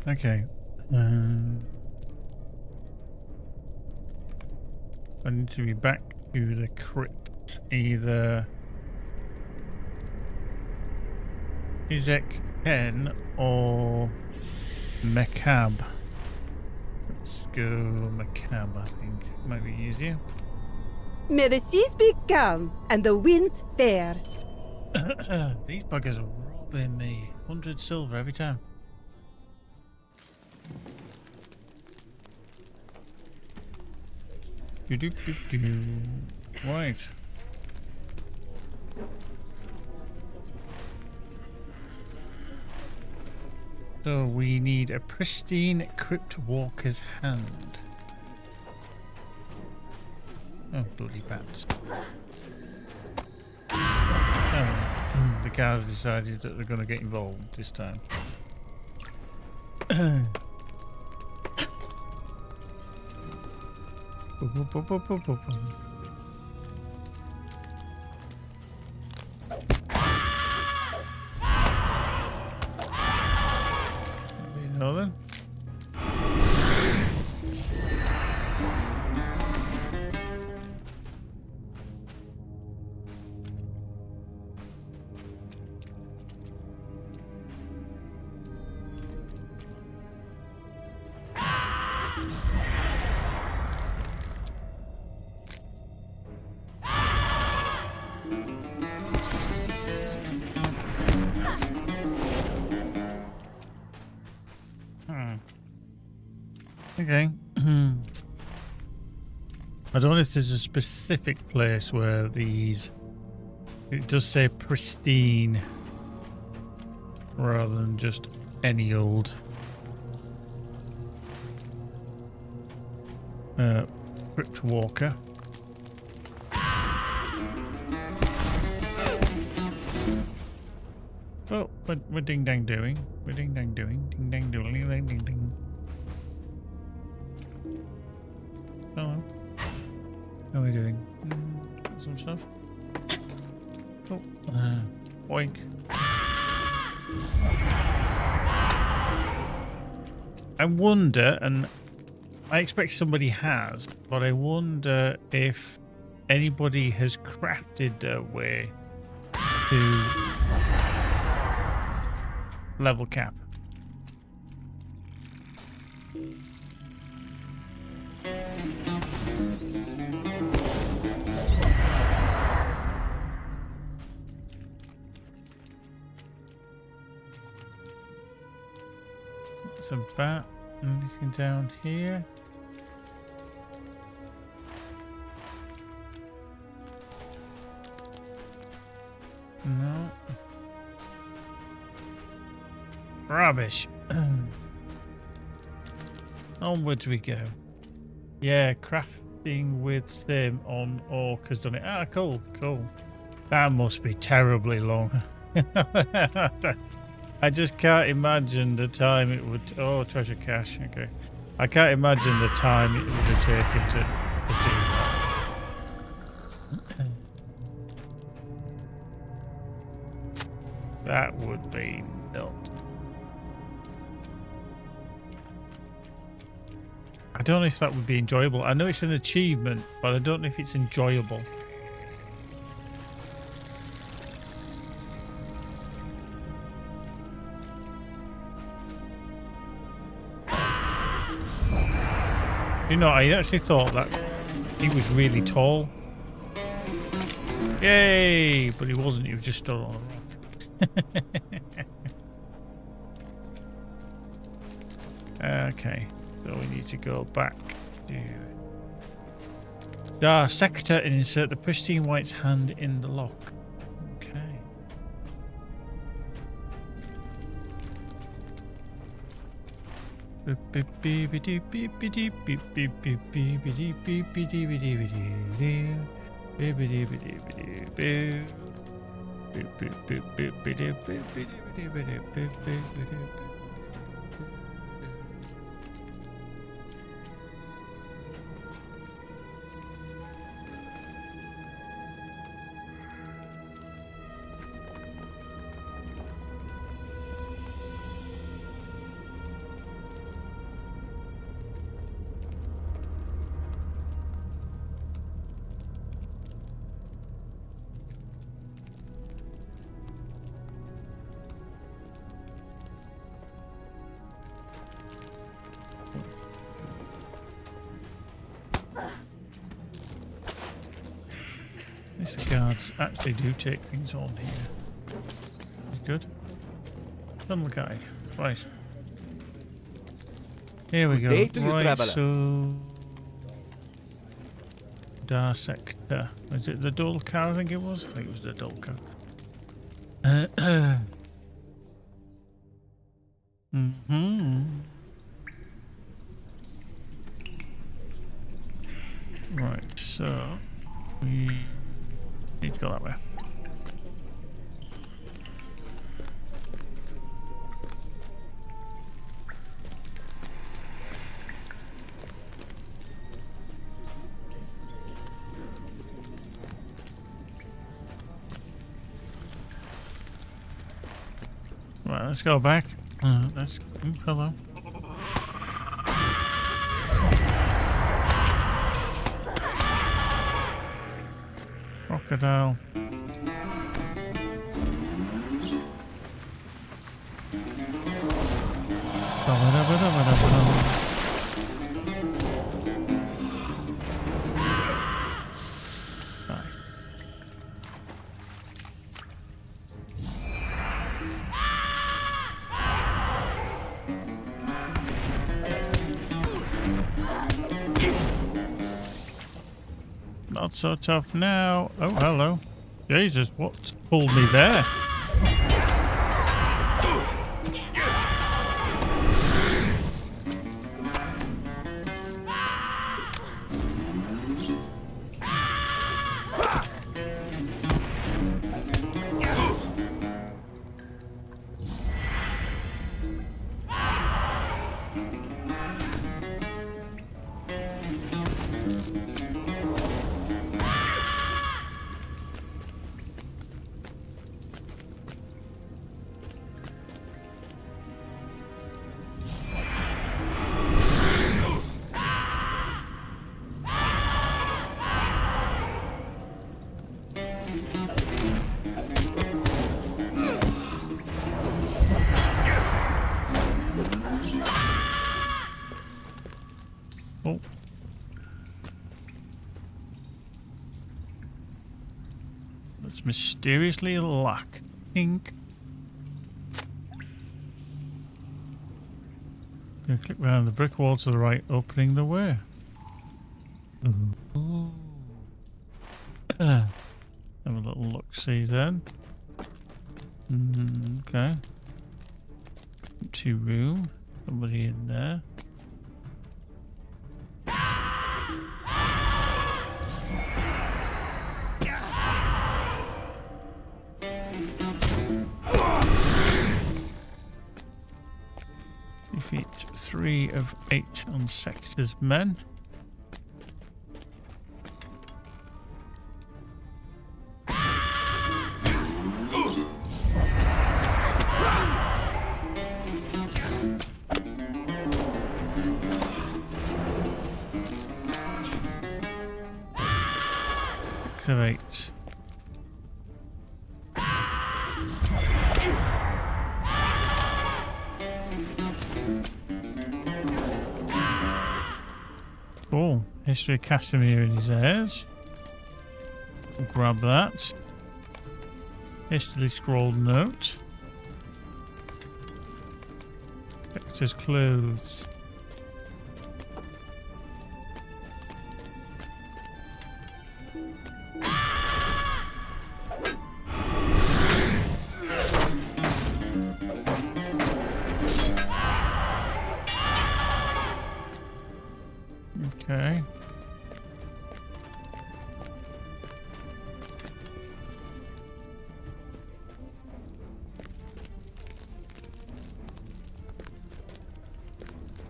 Okay. I need to be back to the crypt. Either Izek Ken or Mechab. Let's go Mechab, I think. Might be easier. May the seas be calm and the winds fair. These buggers are robbing me. 100 silver every time. Right. So we need a pristine crypt walker's hand. Oh, bloody bats. Oh, the guys decided that they're going to get involved this time. Now then. Okay. I don't know if there's a specific place where these... It does say pristine rather than just any old crypt walker. Oh, we're ding dang doing. We're ding dang doing. Ding dang doing. Ding ding ding. Hello. How are we doing? Got some stuff. Oh, boink. I wonder, and I expect somebody has, but I wonder if anybody has crafted their way to level cap. It's a bat. Anything down here? No. Rubbish. Onwards we go. Yeah, crafting with Sim on Orc has done it. Ah, cool, cool. That must be terribly long. I just can't imagine the time it would... Oh, treasure cache. Okay. I can't imagine the time it would have taken to do that. That would be nuts. I don't know if that would be enjoyable. I know it's an achievement, but I don't know if it's enjoyable. You know, I actually thought that he was really tall. Yay! But he wasn't, he was just stood on a rock. Okay, so we need to go back to sector and insert the pristine white's hand in the lock. Okay. These guards actually do take things on here. That's good. Done the guide. Right. Here we go. Right, so... Dar sector. Was it the dull car, I think it was? I think it was the dull car. Right, so... we need to go that way. Right, let's go back. Hello. Crocodile. Not so tough now. Oh, hello. Jesus, what pulled me there? Oh. That's mysteriously lacking. Gonna click around the brick wall to the right, opening the way. Ooh. Have a little look-see then. Okay. Empty room. Somebody in there. Defeat 3 of 8 on Sex's men. Of 8. Cool. History of Casimir in his heirs. Grab that. Hastily scrolled note. Vector's clothes. Okay.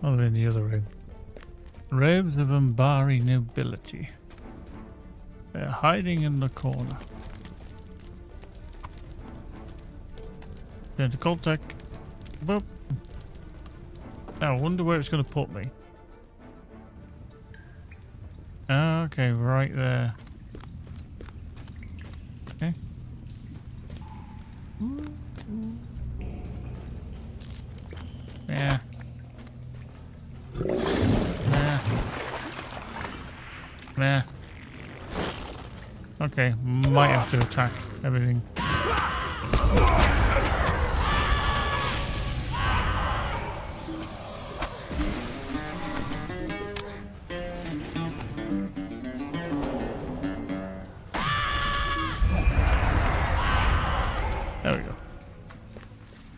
Oh, they're in the other room. Robes of Umbari nobility. They're hiding in the corner. Turn to Coltec. Boop. Now, I wonder where it's going to put me. Okay, right there. Okay. Yeah. Nah. Okay, might have to attack everything. There we go.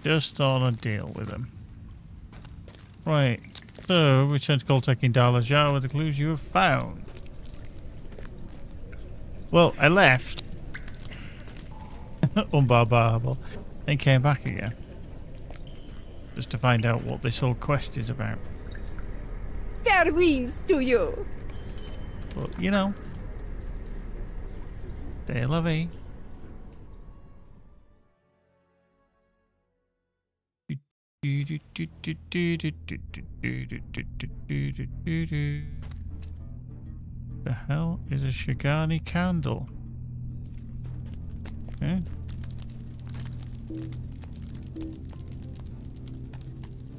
Just on a deal with him. Right. So, return to Coltec in Dalajar with the clues you have found. Well, I left. Unbarbable. Then came back again. Just to find out what this whole quest is about. Fair winds to you. But, you know. C'est la vie. The hell is a Shigani candle? Okay.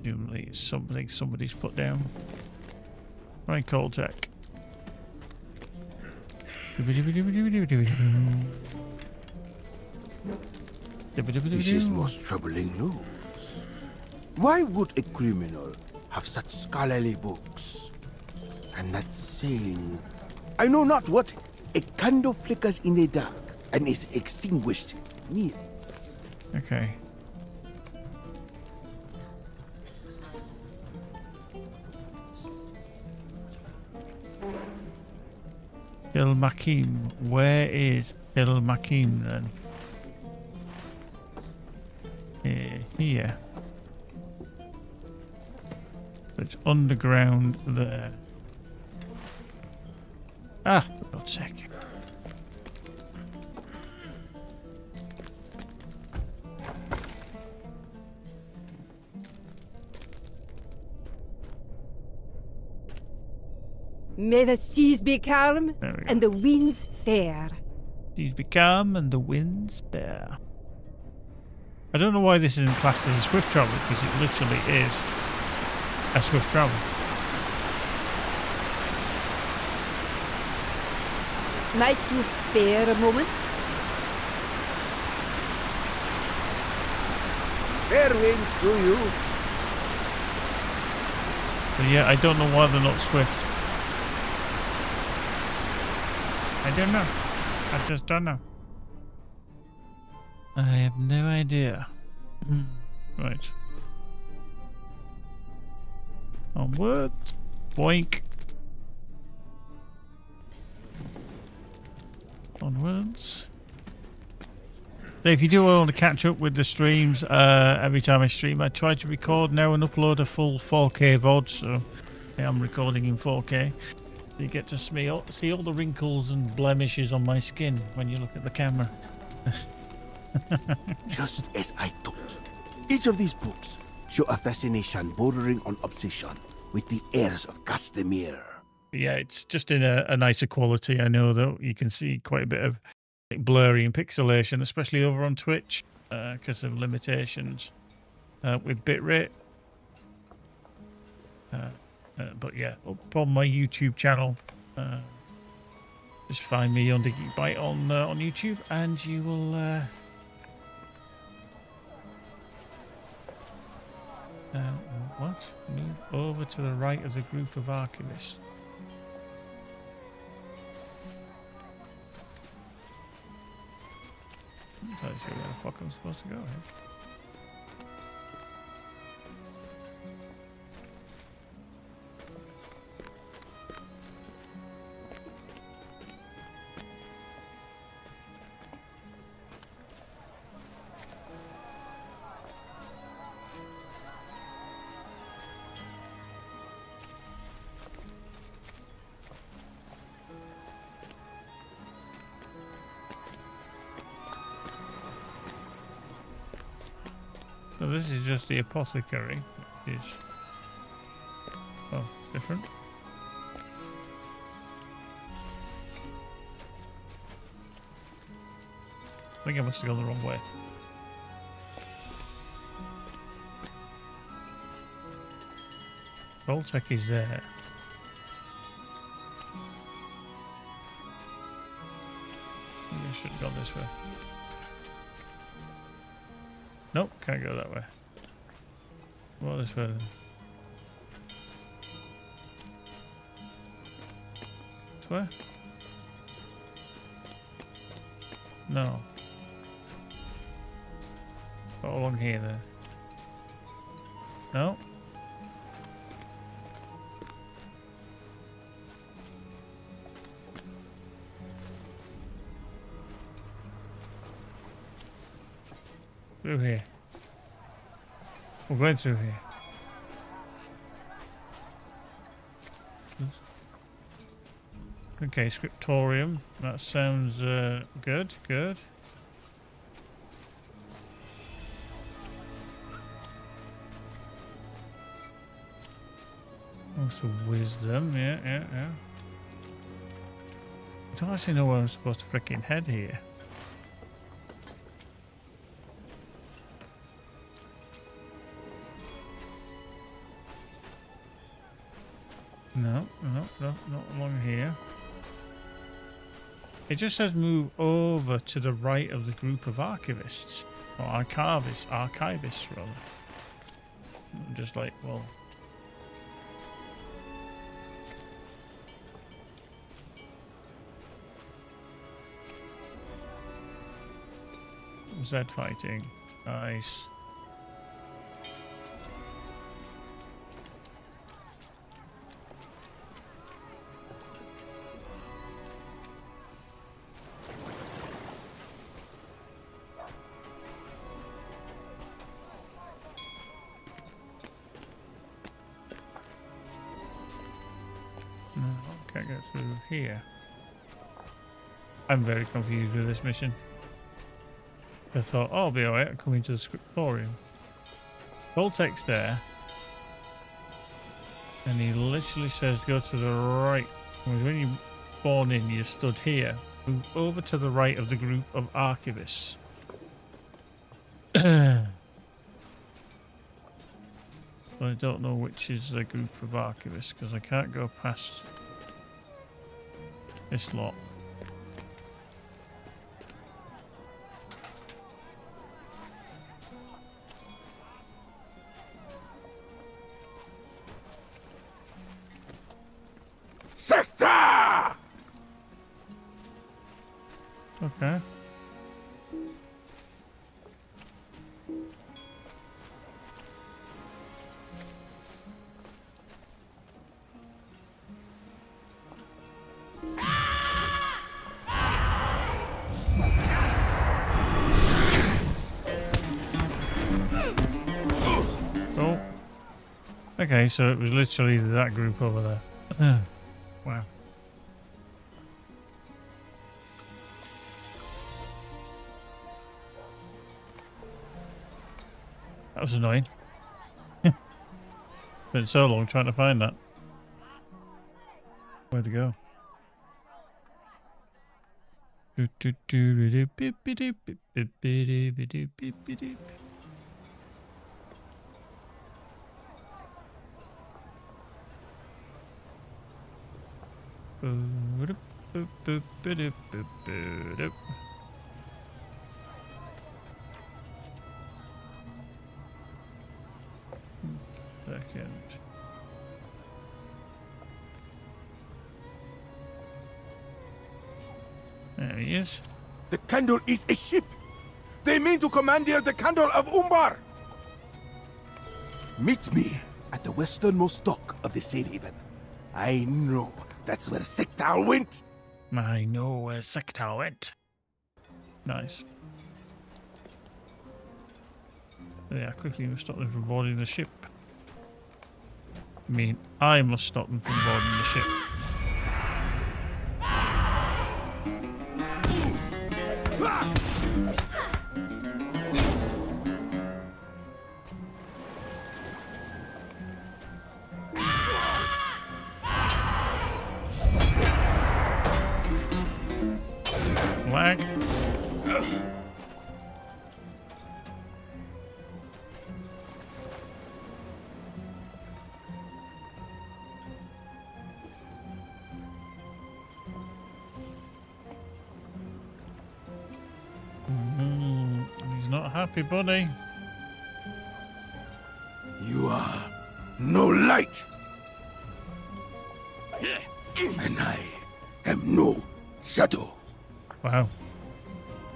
Presumably it's something somebody's put down. Right, Coltec. This is most troubling news. Why would a criminal have such scholarly books? I'm not saying... I know not what a candle flickers in the dark and is extinguished means. Okay. Il Makim. Where is Il Makim then? Here. It's underground there. Ah, for God's sake. May the seas be calm and the winds fair. Seas be calm and the winds fair. I don't know why this isn't classed as a swift travel, because it literally is a swift travel. Might you spare a moment? Fair winds to you. But yeah, I don't know why they're not swift. I don't know. I just don't know. I have no idea. Right. Onward. Boink. Onwards. So if you do want to catch up with the streams, every time I stream, I try to record now and upload a full 4K VOD, so I am recording in 4K. You get to see all the wrinkles and blemishes on my skin when you look at the camera. Just as I thought. Each of these books show a fascination bordering on obsession with the heirs of Castamere. Yeah, it's just in a nicer quality. I know that you can see quite a bit of blurry and pixelation, especially over on Twitch, because of limitations with bitrate. But yeah, up on my YouTube channel, just find me under Geekbyte on YouTube, and you will. What? Move over to the right of the group of archivists. I'm not entirely sure where the fuck I'm supposed to go here. So this is just the apothecary, which is different. I think I must have gone the wrong way. Voltec is there. Maybe I should have gone this way. Nope, can't go that way. Well, this way then. This way? No. Go along here then. No. Through here. We're going through here. Okay, scriptorium. That sounds good. Good. Also wisdom. Yeah. I don't actually know where I'm supposed to freaking head here. No, not along here. It just says move over to the right of the group of archivists. Or archivists rather. I'm just like, well... Z fighting. Nice. Can't get through here. I'm very confused with this mission. I thought, oh, I'll be alright, I'm coming to the scriptorium. Voltec's there. And he literally says go to the right. When you spawn in, you're stood here. Move over to the right of the group of archivists. But I don't know which is the group of archivists because I can't go past this lot. Sector! Okay. Oh. Okay, so it was literally that group over there. Wow. That was annoying. Been so long trying to find that. Where'd it go? Second. There he is. The Candle is a ship. They mean to commandeer the Candle of Umbar. Meet me at the westernmost dock of the Sail Haven. I know that's where Sektal went. I know where Sektar went. Nice. Yeah, quickly must stop them from boarding the ship. I mean, I must stop them from boarding the ship. Whack. He's not happy, buddy. You are no light. And I am no shadow. Wow.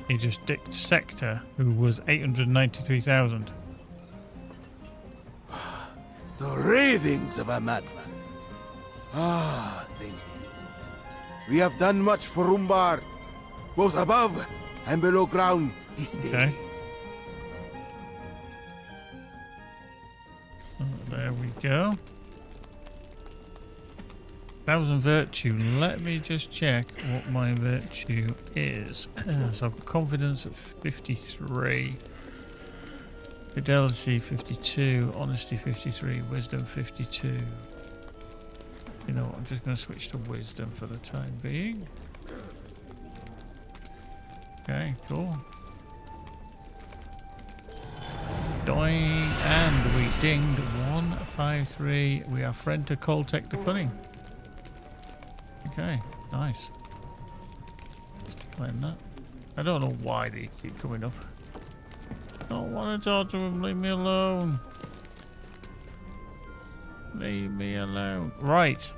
He just dicked Sector, who was 893,000. The ravings of a madman. Thank you. We have done much for Umbar, both above and below ground this day. Okay. Oh, there we go. 1,000 virtue. Let me just check what my virtue is. So I've got confidence at 53. Fidelity 52. Honesty 53. Wisdom 52. You know what? I'm just going to switch to wisdom for the time being. Okay, cool. Doing, and we dinged 153. We are friend to Coltec the Cunning. Okay, nice. Just claim that. I don't know why they keep coming up. Don't want to talk to him. Leave me alone. Leave me alone. Right.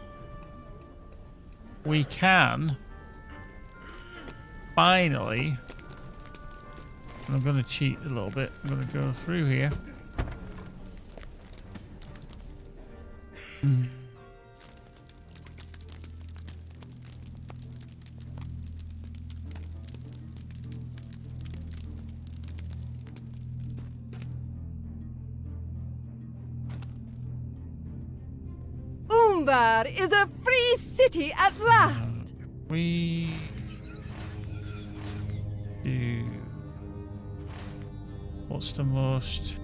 We can finally. I'm going to cheat a little bit. I'm going to go through here. Umbar is a free city at last. We do. What's the most?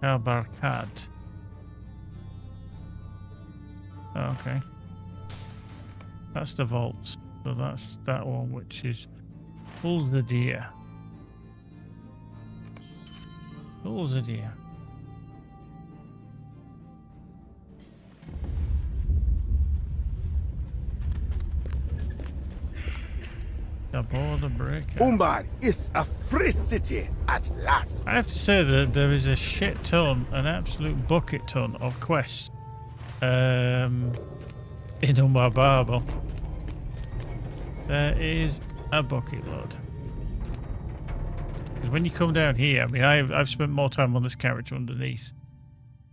Barcad. Oh, okay. That's the vaults. So that's that one, which is Ulzadir. Ulzadir. Aboard the breaker. Umbar is a free city at last. I have to say that there is a shit ton, an absolute bucket ton of quests in Umbar Barbel. There is a bucket load. Because when you come down here, I mean, I've spent more time on this character underneath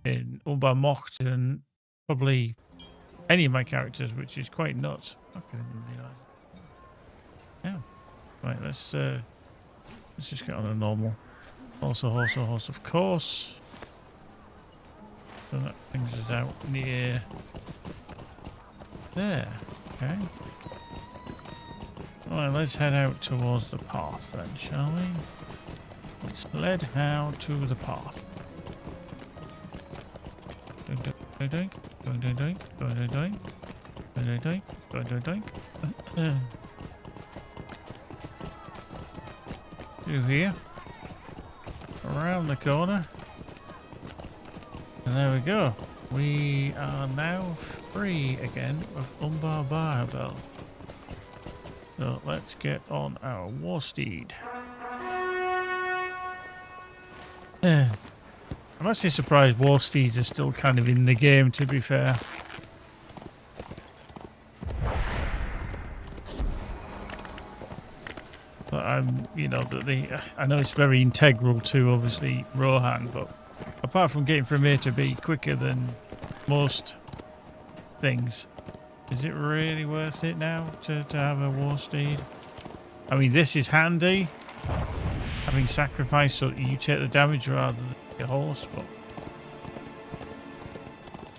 in Umbar Mocht than probably any of my characters, which is quite nuts. Okay, yeah. Right, let's just get on a normal. Horse, of course. So that brings us out near there. Okay. Alright, let's head out towards the path then, shall we? Let's head out to the path. Doink, doink, doink, doink, doink, doink, doink, doink, doink, doink, doink. Through here. Around the corner. And there we go. We are now free again of Umbar Barbel. So let's get on our war steed. I'm actually surprised war steeds are still kind of in the game, to be fair. But you know, I know it's very integral to obviously Rohan, but apart from getting from A to B quicker than most things, is it really worth it now to have a war steed? I mean, this is handy, having sacrificed so that you take the damage rather than your horse, but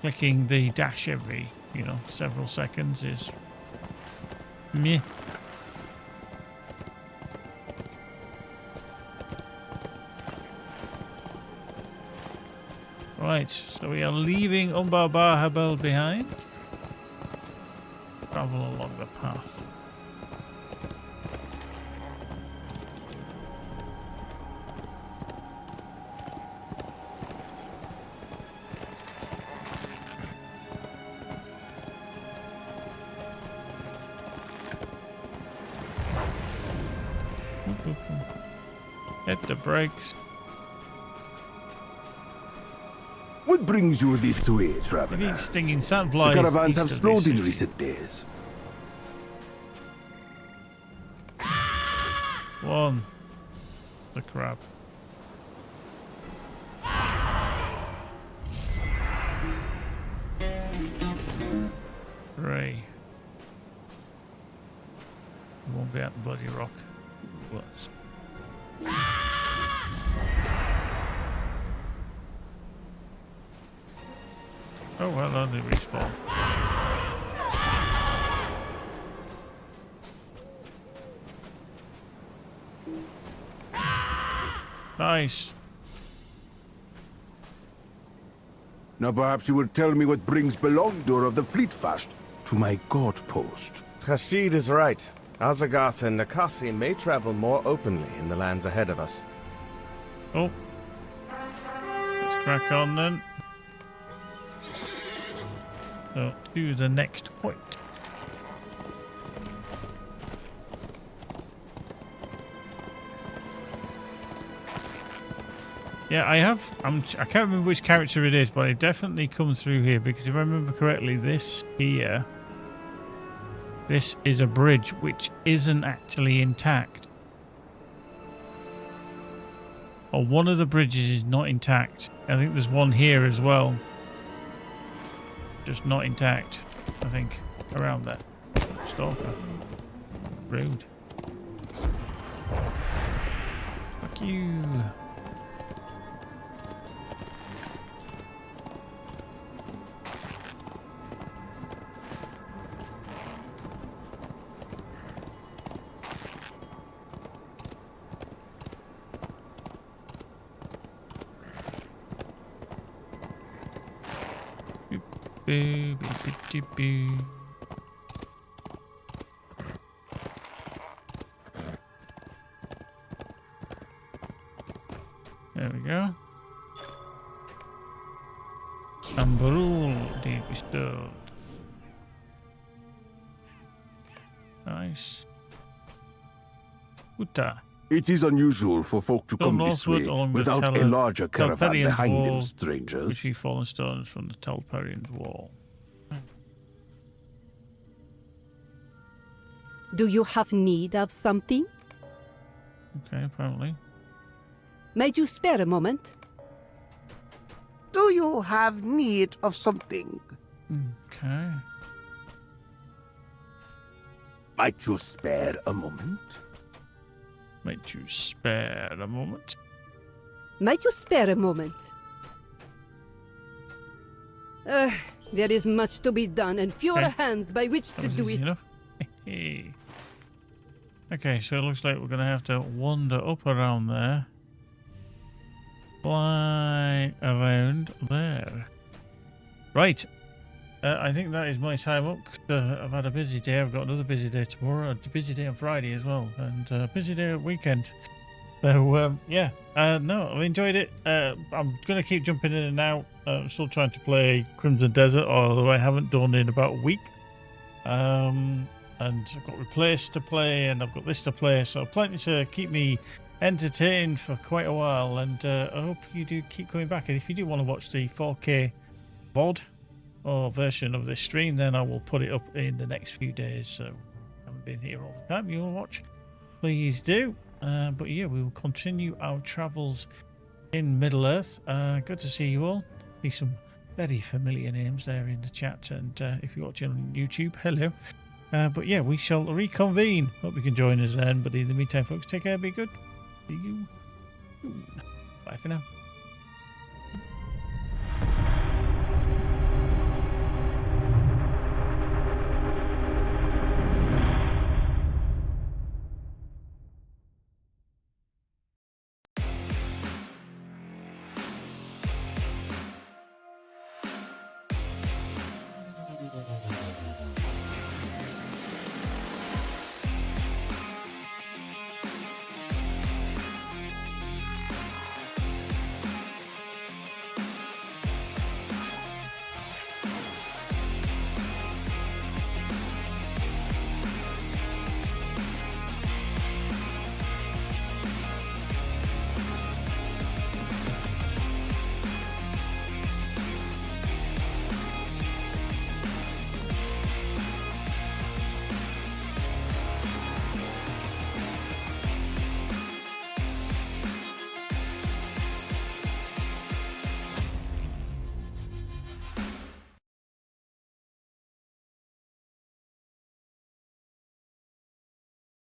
clicking the dash every, you know, several seconds is meh. Right, so we are leaving Umbar Barbel behind. Travel along the path. Hit the brakes. What brings you this way, traveler? You need stinging sand The flies. caravans have east of the slowed in city. recent days. One. The crab. Three. Won't be at the bloody rock. Whoops. Oh well, only respawn. Nice. Now perhaps you will tell me what brings Belongdur of the Fleet Fast to my god post. Khashid is right. Azagath and Nakasi may travel more openly in the lands ahead of us. Oh. Let's crack on then. So, to the next point. Yeah, I can't remember which character it is, but I definitely come through here because if I remember correctly, this here, this is a bridge which isn't actually intact. Or one of the bridges is not intact. I think there's one here as well. Just not intact, I think, around there. Stalker. Rude. Fuck you. Boo, boo, boo, boo. There we go. Ambrul deed bestowed. Nice. Uta. It is unusual for folk to Go come this way northward along the without a larger caravan Telperian behind wall, them, strangers. retrieve fallen stones from the Telperian wall. Do you have need of something? Okay, apparently. Might you spare a moment? Do you have need of something? Okay. Might you spare a moment? Might you spare a moment? Might you spare a moment? There is much to be done and fewer Okay. hands by which to That was do easy it. enough. Okay, so it looks like we're going to have to wander up around there. Fly around there. Right. I think that is my time up. I've had a busy day. I've got another busy day tomorrow. A busy day on Friday as well. And a busy day at weekend. So, yeah. No, I've enjoyed it. I'm going to keep jumping in and out. I'm still trying to play Crimson Desert, although I haven't done in about a week. And I've got Replace to play, and I've got this to play. So plenty to keep me entertained for quite a while. And I hope you do keep coming back. And if you do want to watch the 4K VOD or version of this stream, then I will put it up in the next few days. So I haven't been here all the time. You want to watch? Please do. But yeah, we will continue our travels in Middle-earth. Good to see you all. See some very familiar names there in the chat. And if you're watching on YouTube, hello. But yeah, we shall reconvene. Hope you can join us then. But in the meantime, folks, take care, be good. See you soon. Bye for now.